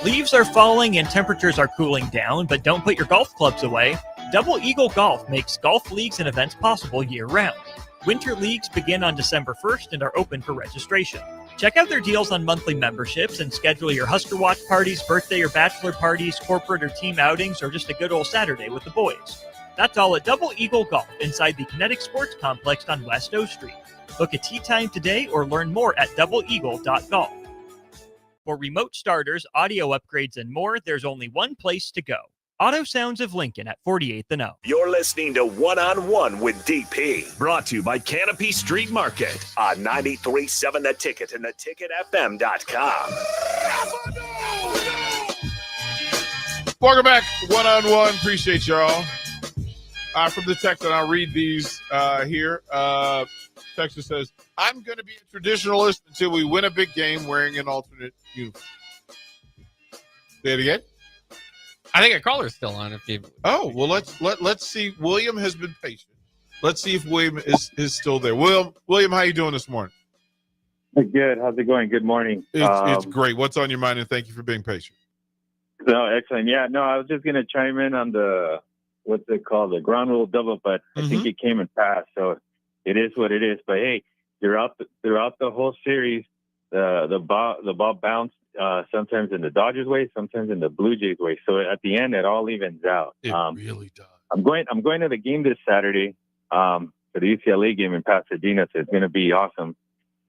Leaves are falling and temperatures are cooling down, but don't put your golf clubs away. Double Eagle Golf makes golf leagues and events possible year-round. Winter leagues begin on December 1st and are open for registration. Check out their deals on monthly memberships and schedule your Husker Watch parties, birthday or bachelor parties, corporate or team outings, or just a good old Saturday with the boys. That's all at Double Eagle Golf inside the Kinetic Sports Complex on West O Street. Book a tee time today or learn more at doubleeagle.golf. For remote starters, audio upgrades, and more, there's only one place to go. Auto Sounds of Lincoln at 48th and O. You're listening to One-on-One with DP, brought to you by Canopy Street Market on 93.7 The Ticket and theticketfm.com. Welcome back. One-on-one. Appreciate y'all. From the text, and I'll read these here. Texas says, I'm going to be a traditionalist until we win a big game wearing an alternate uniform. Say it again. I think a caller's still on. If you. Oh, well, let's see. William has been patient. Let's see if William is still there. William, how you doing this morning? Good. How's it going? Good morning. It's great. What's on your mind? And thank you for being patient. No, excellent. Yeah, no, I was just going to chime in on the, what's it called? The ground rule double, but I think it came and passed. So it is what it is. But hey, throughout the whole series, the ball bounced sometimes in the Dodgers' way, sometimes in the Blue Jays' way. So at the end, it all evens out. It really does. I'm going to the game this Saturday for the UCLA game in Pasadena. So it's going to be awesome.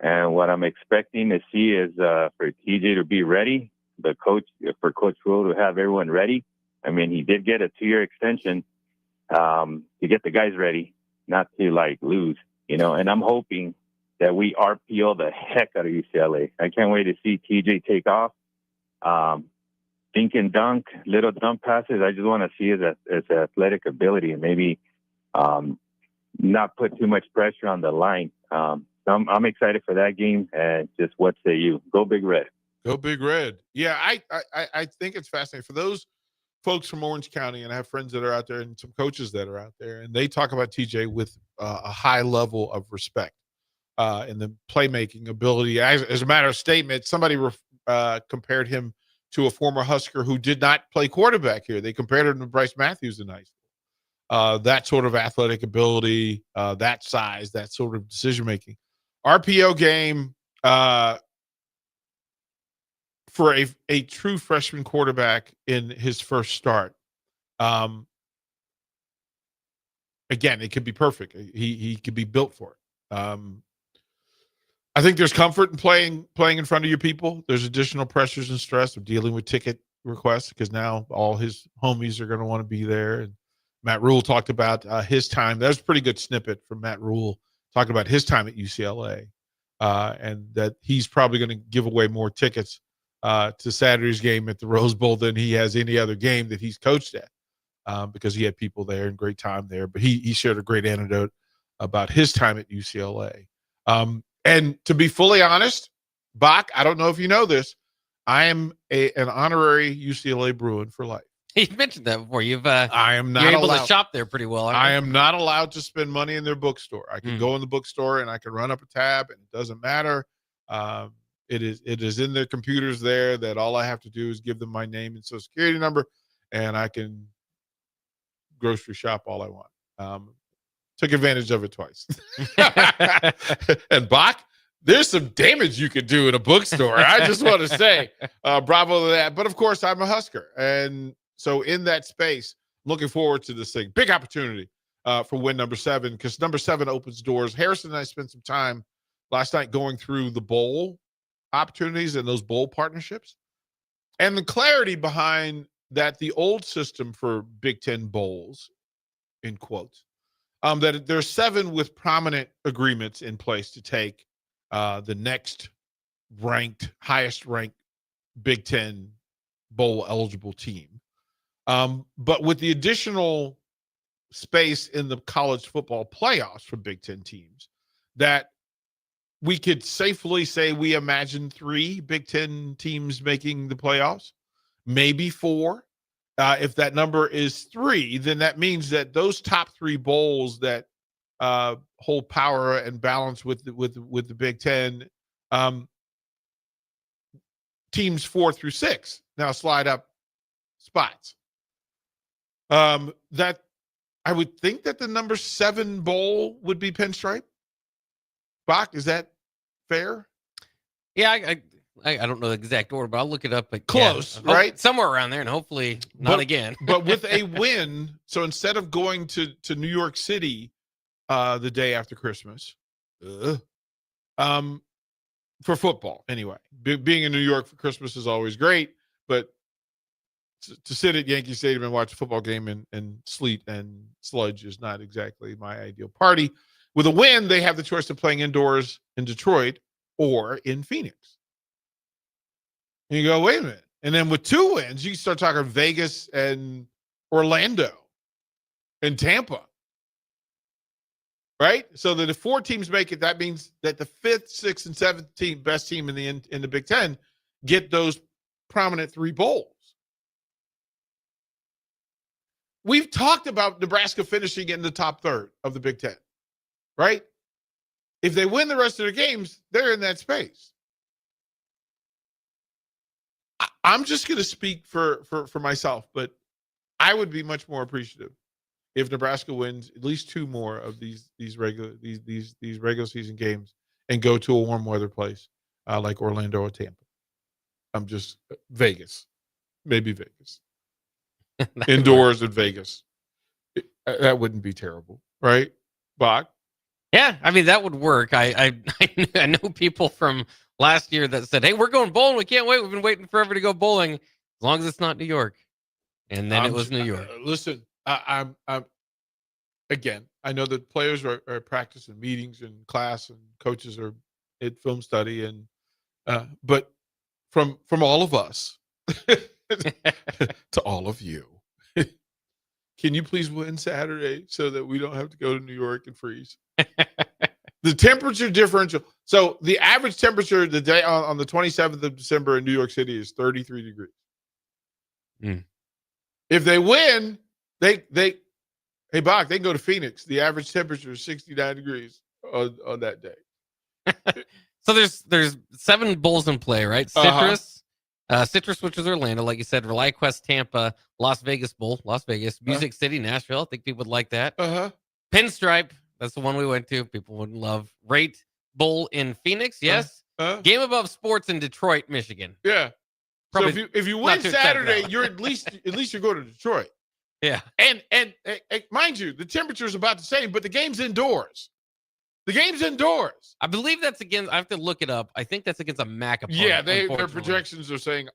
And what I'm expecting to see is for TJ to be ready, for Coach Rule to have everyone ready. I mean, he did get a 2-year extension to get the guys ready, not to lose, and I'm hoping that we RPO the heck out of UCLA. I can't wait to see TJ take off. Dink and dunk, little dump passes. I just want to see his athletic ability and maybe not put too much pressure on the line. So I'm excited for that game. And just what say you? Go Big Red. Go Big Red. Yeah, I think it's fascinating. For those folks from Orange County, and I have friends that are out there and some coaches that are out there, and they talk about TJ with a high level of respect and the playmaking ability. As a matter of statement, somebody compared him to a former Husker who did not play quarterback here. They compared him to Bryce Matthews in high school. That sort of athletic ability, that size, that sort of decision-making. RPO game for a true freshman quarterback in his first start. Again, it could be perfect. He could be built for it. I think there's comfort in playing in front of your people. There's additional pressures and stress of dealing with ticket requests because now all his homies are going to want to be there. And Matt Rule talked about his time. That was a pretty good snippet from Matt Rule talking about his time at UCLA, and that he's probably going to give away more tickets to Saturday's game at the Rose Bowl than he has any other game that he's coached at. Because he had people there and great time there. But he shared a great anecdote about his time at UCLA. And to be fully honest, Bach, I don't know if you know this, I am an honorary UCLA Bruin for life. You mentioned that before. I am not you're able allowed to shop there pretty well. I am not allowed to spend money in their bookstore. I can go in the bookstore and I can run up a tab and it doesn't matter. It is in their computers there that all I have to do is give them my name and social security number and I can grocery shop all I want. Took advantage of it twice. And Bach, there's some damage you could do in a bookstore. I just want to say bravo to that. But of course, I'm a Husker. And so in that space, looking forward to this thing. Big opportunity for win number 7 because number 7 opens doors. Harrison and I spent some time last night going through the bowl opportunities and those bowl partnerships. And the clarity behind that the old system for Big Ten bowls, in quotes, that there's 7 with prominent agreements in place to take the next highest ranked Big Ten bowl eligible team. But with the additional space in the college football playoffs for Big Ten teams, that we could safely say we imagine 3 Big Ten teams making the playoffs. Maybe 4. If that number is 3, then that means that those top 3 bowls that hold power and balance with the Big Ten, teams 4 through 6 now slide up spots. That I would think that the number 7 bowl would be Pinstripe. Bach, is that fair? Yeah, I don't know the exact order, but I'll look it up. But close, right? Somewhere around there, and hopefully not again. But with a win, so instead of going to New York City the day after Christmas, for football anyway, being in New York for Christmas is always great, but to sit at Yankee Stadium and watch a football game in sleet and sludge is not exactly my ideal party. With a win, they have the choice of playing indoors in Detroit or in Phoenix. And you go, wait a minute. And then with 2 wins, you can start talking Vegas and Orlando and Tampa. Right? So that if 4 teams make it, that means that the 5th, 6th, and 7th best team in the Big Ten get those prominent 3 bowls. We've talked about Nebraska finishing in the top 3rd of the Big Ten. Right? If they win the rest of their games, they're in that space. I'm just going to speak for myself, but I would be much more appreciative if Nebraska wins at least 2 more of these regular season games and go to a warm weather place like Orlando or Tampa. I'm just Vegas, maybe Vegas, indoors in Vegas. That wouldn't be terrible, right, Bach? Yeah, I mean that would work. I know people from last year that said, "Hey, we're going bowling. We can't wait. We've been waiting forever to go bowling, as long as it's not New York." And then it was New York. Listen, I'm again. I know that players are at practice and meetings and class, and coaches are at film study, and but from all of us to all of you, can you please win Saturday so that we don't have to go to New York and freeze? The temperature differential. So the average temperature the day on the 27th of December in New York City is 33 degrees. If they win, hey Bach, they can go to Phoenix. The average temperature is 69 degrees on that day. So there's 7 bowls in play, right? Citrus, Citrus, which is Orlando, like you said, ReliaQuest, Tampa, Las Vegas Bowl, Las Vegas, Music City, Nashville. I think people would like that. Pinstripe, that's the one we went to. People would love. Rate Bowl in Phoenix, yes. Game Above Sports in Detroit, Michigan. Yeah. Probably so if you win not too excited for Saturday, that you're at least you're going to Detroit. Yeah. And mind you, the temperature is about the same, but the game's indoors. The game's indoors. I believe that's against. I have to look it up. I think that's against a MAC opponent. Yeah, their unfortunately. projections are saying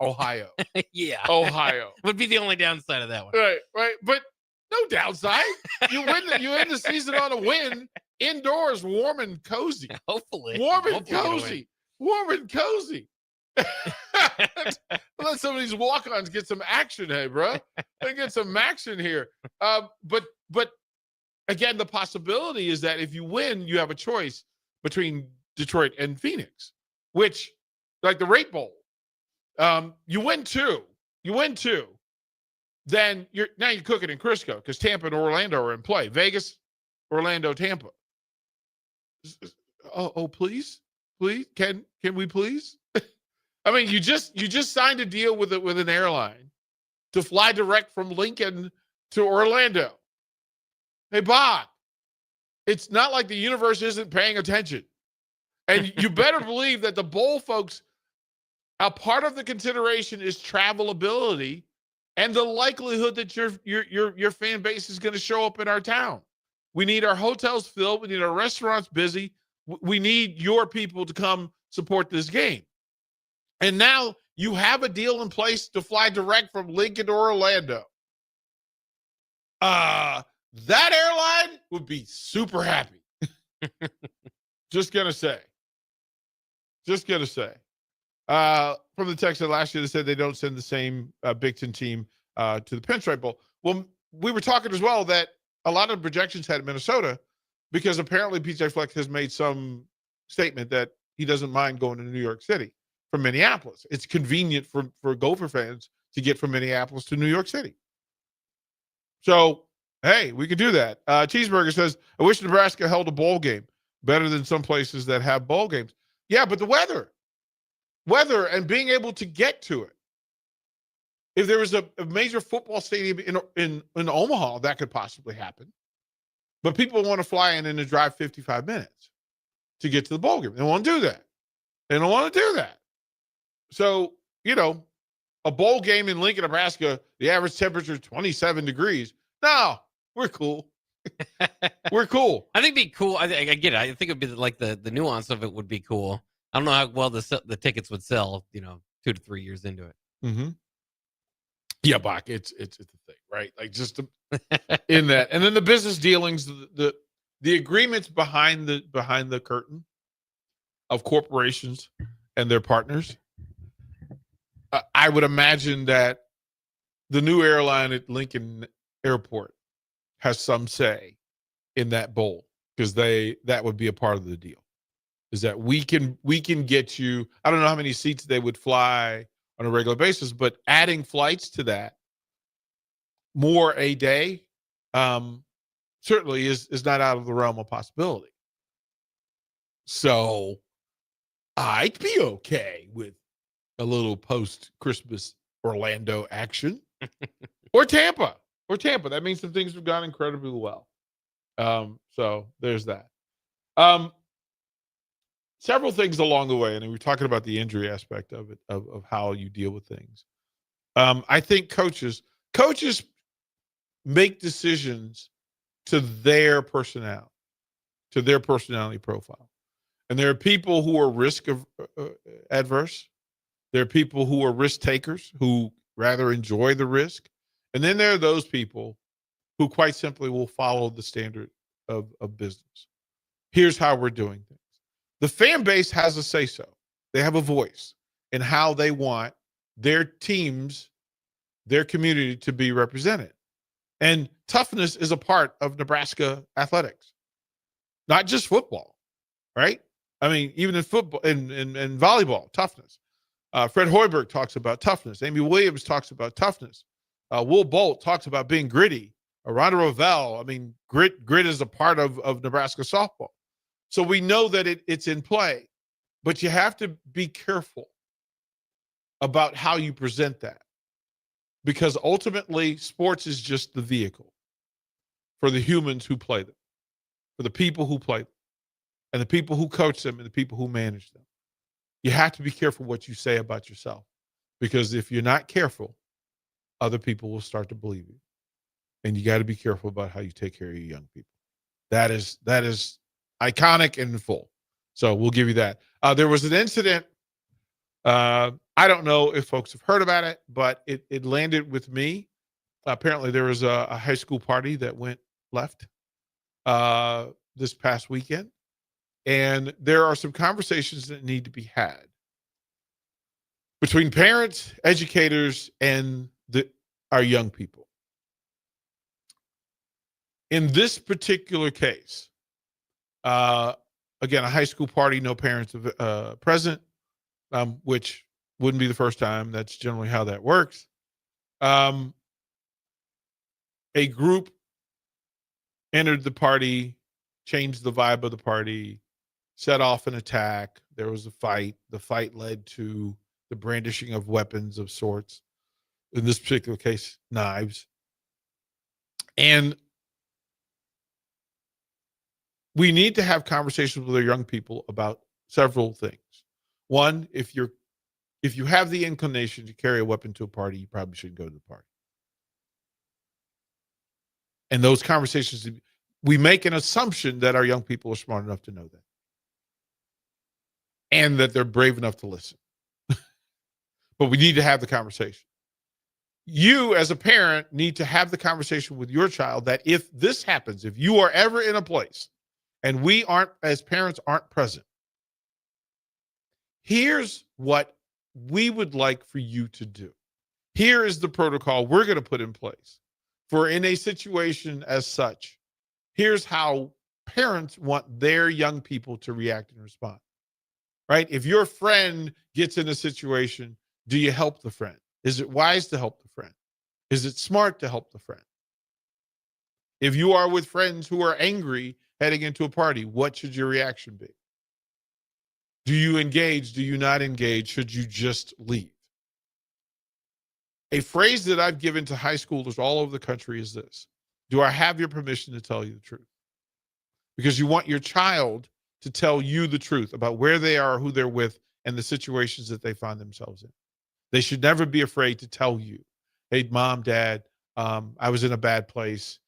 Ohio. Yeah, Ohio would be the only downside of that one. Right. But no downside. You end the season on a win indoors, warm and cozy. Hopefully, warm and Hopefully cozy. Warm and cozy. Let some of these walk-ons get some action, hey, bro. They get some action here. But again, the possibility is that if you win, you have a choice between Detroit and Phoenix, which, like the Rate Bowl, you win two, then you're cooking in Crisco because Tampa and Orlando are in play. Vegas, Orlando, Tampa. Oh, please, can we please? I mean, you just signed a deal with an airline to fly direct from Lincoln to Orlando. Hey, Bob, it's not like the universe isn't paying attention. And you better believe that the bowl folks, a part of the consideration is travelability and the likelihood that your fan base is going to show up in our town. We need our hotels filled. We need our restaurants busy. We need your people to come support this game. And now you have a deal in place to fly direct from Lincoln to Orlando. That airline would be super happy. Just gonna say. From the text that last year, they said they don't send the same Big Ten team to the Pinstripe Bowl. Well, we were talking as well that a lot of projections had Minnesota because apparently PJ Fleck has made some statement that he doesn't mind going to New York City from Minneapolis. It's convenient for Gopher fans to get from Minneapolis to New York City. So, hey, we could do that. Cheeseburger says, I wish Nebraska held a bowl game better than some places that have bowl games. Yeah, but the weather and being able to get to it. If there was a major football stadium in Omaha, that could possibly happen. But people want to fly in and drive 55 minutes to get to the bowl game. They want to do that. They don't want to do that. So, a bowl game in Lincoln, Nebraska, the average temperature is 27 degrees. No, we're cool. We're cool. I think it'd be cool. I get it. I think it'd be like the nuance of it would be cool. I don't know how well the tickets would sell, 2 to 3 years into it. Mm-hmm. Yeah, Bach, it's a thing, right? Like just in that, and then the business dealings, the agreements behind the curtain of corporations and their partners. I would imagine that the new airline at Lincoln Airport has some say in that bowl because that would be a part of the deal. Is that we can get you, I don't know how many seats they would fly on a regular basis, but adding flights to that more a day certainly is not out of the realm of possibility. So I'd be okay with a little post-Christmas Orlando action or Tampa. That means some things have gone incredibly well. So there's that. Several things along the way, and we're talking about the injury aspect of it, of how you deal with things. I think coaches make decisions to their personality profile. And there are people who are risk adverse. There are people who are risk takers who rather enjoy the risk. And then there are those people who quite simply will follow the standard of business. Here's how we're doing things. The fan base has a say-so. They have a voice in how they want their teams, their community to be represented. And toughness is a part of Nebraska athletics, not just football, right? I mean, even in football and volleyball, toughness. Fred Hoiberg talks about toughness. Amy Williams talks about toughness. Will Bolt talks about being gritty. Rhonda Rovell, I mean, grit is a part of Nebraska softball. So we know that it's in play, but you have to be careful about how you present that. Because ultimately, sports is just the vehicle for the humans who play them, for the people who play them, and the people who coach them, and the people who manage them. You have to be careful what you say about yourself, because if you're not careful, other people will start to believe you. And you got to be careful about how you take care of your young people. That is iconic and full. So we'll give you that. There was an incident. I don't know if folks have heard about it, but it landed with me. Apparently there was a high school party that went left this past weekend. And there are some conversations that need to be had between parents, educators, and our young people. In this particular case, again, a high school party, no parents present, which wouldn't be the first time. That's generally how that works. A group entered the party, changed the vibe of the party, set off an attack. There was a fight. The fight led to the brandishing of weapons of sorts. In this particular case, knives. And we need to have conversations with our young people about several things. One, if you have the inclination to carry a weapon to a party, you probably shouldn't go to the party. And those conversations, we make an assumption that our young people are smart enough to know that. And that they're brave enough to listen. But we need to have the conversation. You, as a parent, need to have the conversation with your child that if this happens, if you are ever in a place and we aren't, as parents, aren't present, here's what we would like for you to do. Here is the protocol we're going to put in place for in a situation as such. Here's how parents want their young people to react and respond. Right? If your friend gets in a situation, do you help the friend? Is it wise to help the friend? Is it smart to help the friend? If you are with friends who are angry heading into a party, what should your reaction be? Do you engage? Do you not engage? Should you just leave? A phrase that I've given to high schoolers all over the country is this: do I have your permission to tell you the truth? Because you want your child to tell you the truth about where they are, who they're with, and the situations that they find themselves in. They should never be afraid to tell you, hey, mom, dad, I was in a bad place.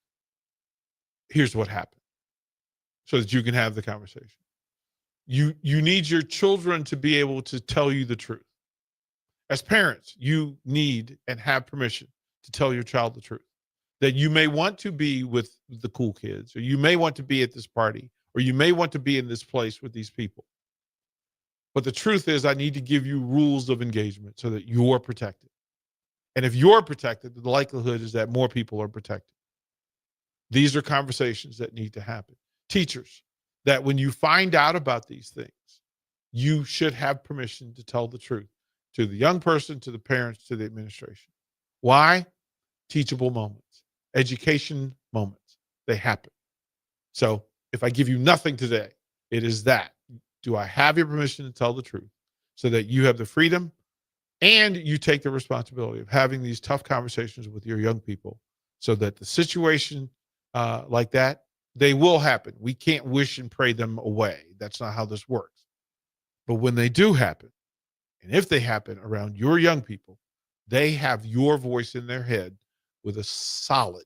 Here's what happened. So that you can have the conversation. You need your children to be able to tell you the truth. As parents, you need and have permission to tell your child the truth. That you may want to be with the cool kids, or you may want to be at this party, or you may want to be in this place with these people. But the truth is, I need to give you rules of engagement so that you're protected. And if you're protected, the likelihood is that more people are protected. These are conversations that need to happen. Teachers, that when you find out about these things, you should have permission to tell the truth to the young person, to the parents, to the administration. Why? Teachable moments, education moments. They happen. So if I give you nothing today, it is that. Do I have your permission to tell the truth so that you have the freedom and you take the responsibility of having these tough conversations with your young people so that the situation like that, they will happen. We can't wish and pray them away. That's not how this works. But when they do happen, and if they happen around your young people, they have your voice in their head with a solid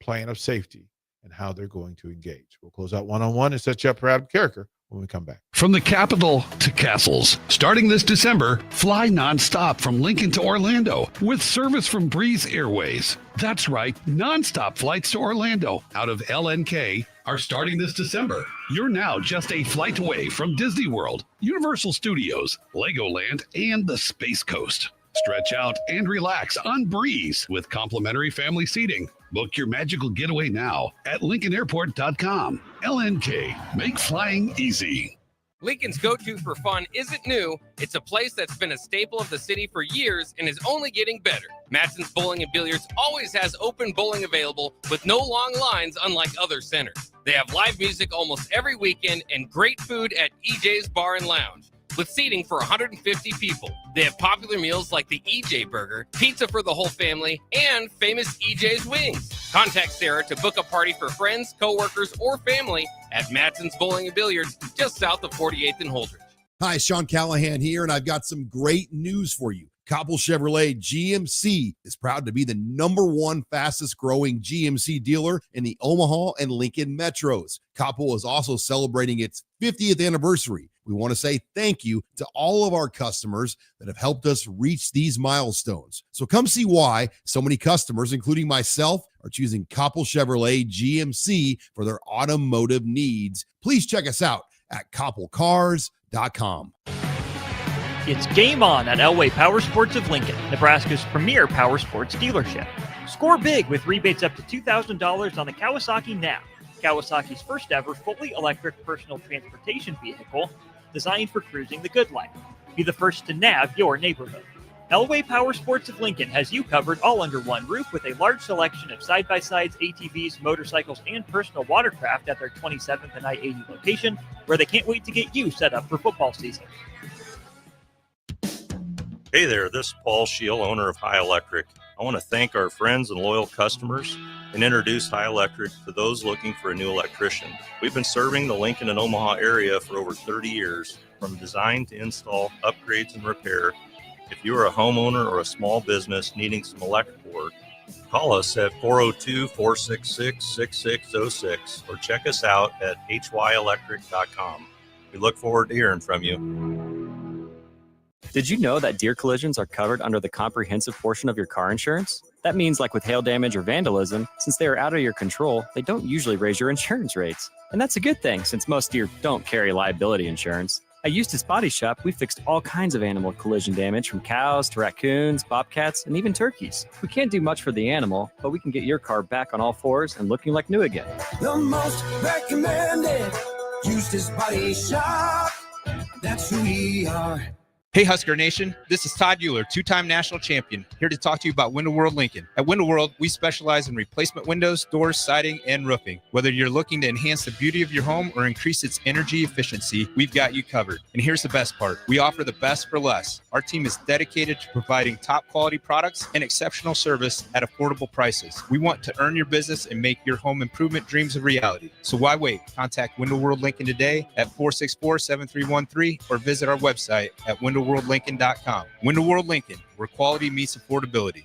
plan of safety and how they're going to engage. We'll close out one-on-one and set you up for Adam Carricker when we come back. From the capital to castles, starting this December, fly nonstop from Lincoln to Orlando with service from Breeze Airways. That's right, nonstop flights to Orlando out of LNK are starting this December. You're now just a flight away from Disney World, Universal Studios, Legoland, and the Space Coast. Stretch out and relax on Breeze with complimentary family seating. Book your magical getaway now at LincolnAirport.com. LNK, make flying easy. Lincoln's go-to for fun isn't new. It's a place that's been a staple of the city for years and is only getting better. Matson's Bowling and Billiards always has open bowling available with no long lines, unlike other centers. They have live music almost every weekend and great food at EJ's Bar and Lounge. with seating for 150 people. They have popular meals like the EJ Burger, pizza for the whole family, and famous EJ's Wings. Contact Sarah to book a party for friends, coworkers, or family at Matson's Bowling and Billiards just south of 48th and Holdridge. Hi, Sean Callahan here, and I've got some great news for you. Koppel Chevrolet GMC is proud to be the #1 fastest growing GMC dealer in the Omaha and Lincoln metros. Koppel is also celebrating its 50th anniversary. We want to say thank you to all of our customers that have helped us reach these milestones. So come see why so many customers, including myself, are choosing Koppel Chevrolet GMC for their automotive needs. Please check us out at koppelcars.com. It's game on at Elway Power Sports of Lincoln, Nebraska's premier power sports dealership. Score big with rebates up to $2,000 on the Kawasaki Nav, Kawasaki's first ever fully electric personal transportation vehicle designed for cruising the good life. Be the first to nav your neighborhood. Elway Power Sports of Lincoln has you covered all under one roof with a large selection of side-by-sides, ATVs, motorcycles, and personal watercraft at their 27th and I-80 location, where they can't wait to get you set up for football season. Hey there, this is Paul Scheel, owner of High Electric. I want to thank our friends and loyal customers and introduce High Electric to those looking for a new electrician. We've been serving the Lincoln and Omaha area for over 30 years, from design to install, upgrades, and repair. If you are a homeowner or a small business needing some electrical work, call us at 402-466-6606 or check us out at hyelectric.com. We look forward to hearing from you. Did you know that deer collisions are covered under the comprehensive portion of your car insurance? That means, like with hail damage or vandalism, since they are out of your control, they don't usually raise your insurance rates. And that's a good thing, since most deer don't carry liability insurance. At Eustace Body Shop, we fixed all kinds of animal collision damage, from cows to raccoons, bobcats, and even turkeys. We can't do much for the animal, but we can get your car back on all fours and looking like new again. The most recommended Eustace Body Shop. That's who we are. Hey Husker Nation, this is Todd Euler, two-time national champion, here to talk to you about Window World Lincoln. At Window World, we specialize in replacement windows, doors, siding, and roofing. Whether you're looking to enhance the beauty of your home or increase its energy efficiency, we've got you covered. And here's the best part. We offer the best for less. Our team is dedicated to providing top quality products and exceptional service at affordable prices. We want to earn your business and make your home improvement dreams a reality. So why wait? Contact Window World Lincoln today at 464-7313 or visit our website at WindowWorldLincoln.com. Window World Lincoln, where quality meets affordability.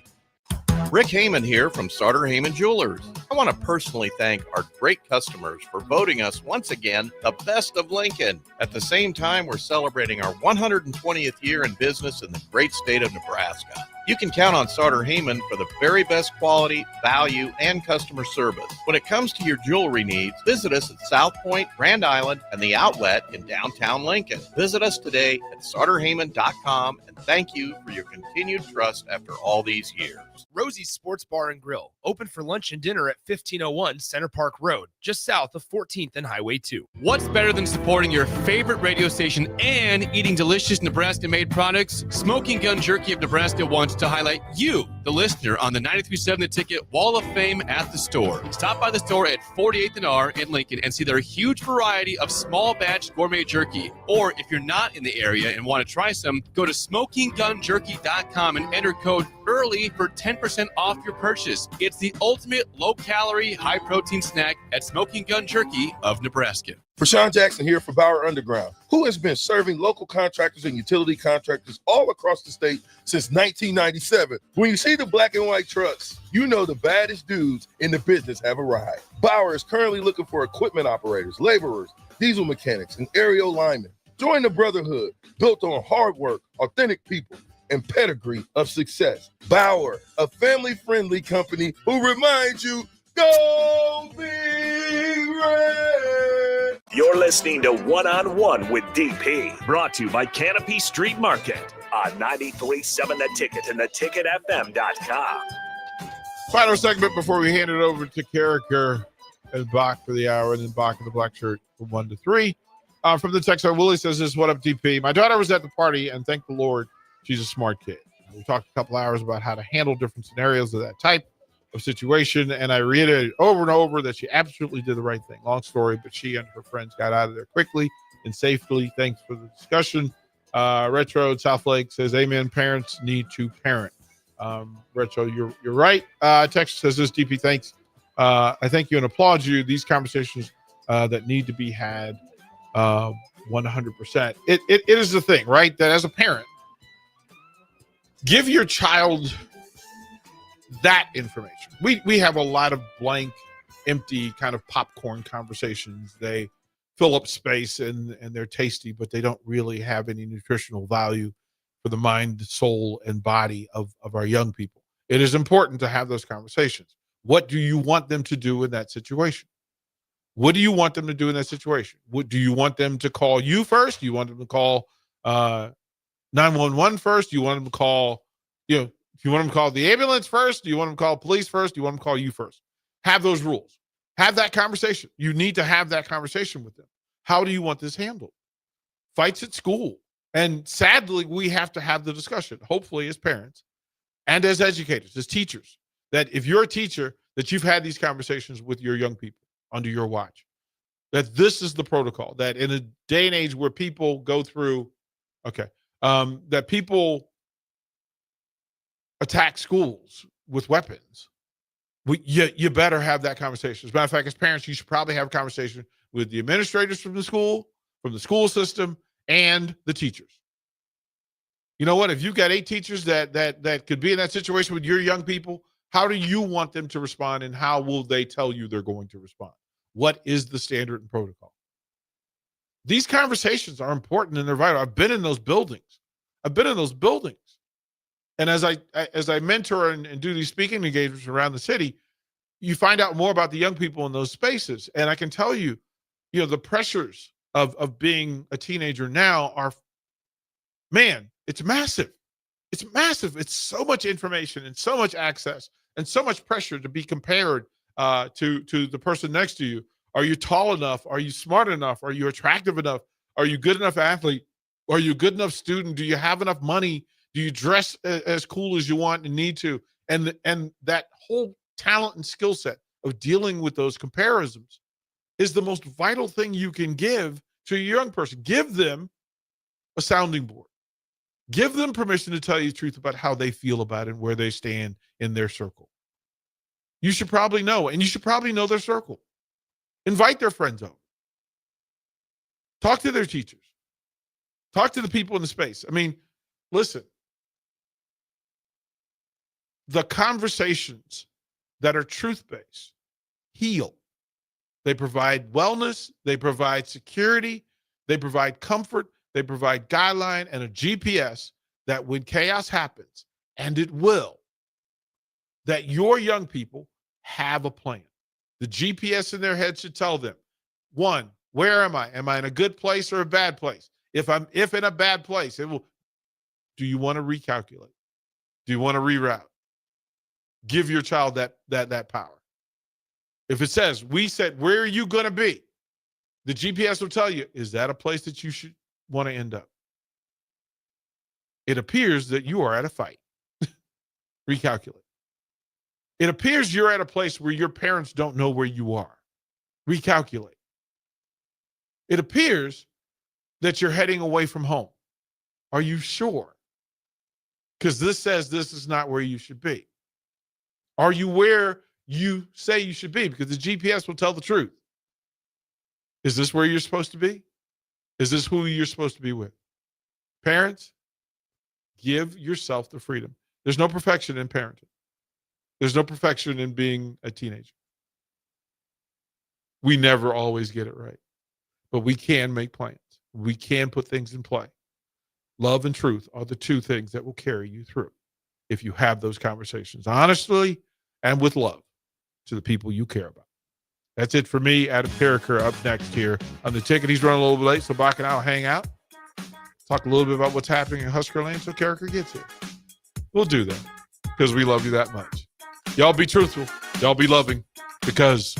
Rick Heyman here from Sartor Heyman Jewelers. I want to personally thank our great customers for voting us once again the best of Lincoln. At the same time, we're celebrating our 120th year in business in the great state of Nebraska. You can count on Sartor Heyman for the very best quality, value, and customer service. When it comes to your jewelry needs, visit us at South Point, Grand Island, and the Outlet in downtown Lincoln. Visit us today at SartorHeyman.com, and thank you for your continued trust after all these years. Rosie's Sports Bar and Grill, open for lunch and dinner at 1501 Center Park Road, just south of 14th and Highway 2. What's better than supporting your favorite radio station and eating delicious Nebraska-made products? Smoking Gun Jerky of Nebraska wants to highlight you, the listener, on the 93.7 The Ticket Wall of Fame at the store. Stop by the store at 48th and R in Lincoln and see their huge variety of small batch gourmet jerky. Or if you're not in the area and want to try some, go to SmokingGunJerky.com and enter code EARLY for 10% off your purchase. It's the ultimate low-calorie, high-protein snack at Smoking Gun Jerky of Nebraska. Rashawn Jackson here for Bauer Underground, who has been serving local contractors and utility contractors all across the state since 1997. When you see the black and white trucks, you know the baddest dudes in the business have arrived. Bauer is currently looking for equipment operators, laborers, diesel mechanics, and aerial linemen. Join the brotherhood built on hard work, authentic people, and pedigree of success. Bauer, a family-friendly company who reminds you, go Big Red! You're listening to One-on-One with DP, brought to you by Canopy Street Market on 93.7 The Ticket and theticketfm.com. Final segment before we hand it over to Carricker and Bach for the hour, and then Bach in the black shirt from 1 to 3. From the text, Willie says this, what up, DP? My daughter was at the party, and thank the Lord, she's a smart kid. We talked a couple hours about how to handle different scenarios of that type of situation, and I reiterated over and over that she absolutely did the right thing. Long story, but she and her friends got out of there quickly and safely. Thanks for the discussion. Retro South Lake says, amen, parents need to parent. Retro, you're right. Texas says this, DP, thanks. I thank you and applaud you. These conversations that need to be had 100%. It is the thing, right? That as a parent, give your child that information. We have a lot of blank, empty kind of popcorn conversations. They fill up space and they're tasty, but they don't really have any nutritional value for the mind, soul, and body of our young people. It is important to have those conversations. What do you want them to do in that situation? What do you want them to do in that situation? What do you want them to call you first? Do you want them to call 911 first? Do you want them to call, do you want them to call the ambulance first? Do you want them to call police first? Do you want them to call you first? Have those rules. Have that conversation. You need to have that conversation with them. How do you want this handled? Fights at school. And sadly, we have to have the discussion, hopefully as parents and as educators, as teachers, that if you're a teacher, that you've had these conversations with your young people under your watch, that this is the protocol, that in a day and age where people go through, that people attack schools with weapons, you better have that conversation. As a matter of fact, as parents, you should probably have a conversation with the administrators from the school system, and the teachers. You know what? If you've got 8 teachers that could be in that situation with your young people, how do you want them to respond, and how will they tell you they're going to respond? What is the standard and protocol? These conversations are important and they're vital. I've been in those buildings. And as I mentor and do these speaking engagements around the city, you find out more about the young people in those spaces. And I can tell you, the pressures of being a teenager now are, man, it's massive. It's massive. It's so much information and so much access and so much pressure to be compared to the person next to you. Are you tall enough? Are you smart enough? Are you attractive enough? Are you good enough athlete? Are you a good enough student? Do you have enough money? Do you dress as cool as you want and need to? And that whole talent and skill set of dealing with those comparisons is the most vital thing you can give to a young person. Give them a sounding board. Give them permission to tell you the truth about how they feel about it and where they stand in their circle. You should probably know, and you should probably know their circle. Invite their friends over. Talk to their teachers. Talk to the people in the space. I mean, listen, the conversations that are truth-based heal. They provide wellness. They provide security. They provide comfort. They provide guideline and a GPS that when chaos happens, and it will, that your young people have a plan. The GPS in their head should tell them, 1, where am I? Am I in a good place or a bad place? If in a bad place, it will. Do you want to recalculate? Do you want to reroute? Give your child that power. If it says, we said, where are you going to be? The GPS will tell you, is that a place that you should want to end up? It appears that you are at a fight. Recalculate. It appears you're at a place where your parents don't know where you are. Recalculate. It appears that you're heading away from home. Are you sure? Because this says this is not where you should be. Are you where you say you should be? Because the GPS will tell the truth. Is this where you're supposed to be? Is this who you're supposed to be with? Parents, give yourself the freedom. There's no perfection in parenting. There's no perfection in being a teenager. We never always get it right, but we can make plans. We can put things in play. Love and truth are the 2 things that will carry you through if you have those conversations honestly and with love to the people you care about. That's it for me. Adam Carriker up next here on The Ticket. He's running a little bit late, so Bach and I will hang out, talk a little bit about what's happening in Husker Land so Carriker gets here. We'll do that because we love you that much. Y'all be truthful. Y'all be loving because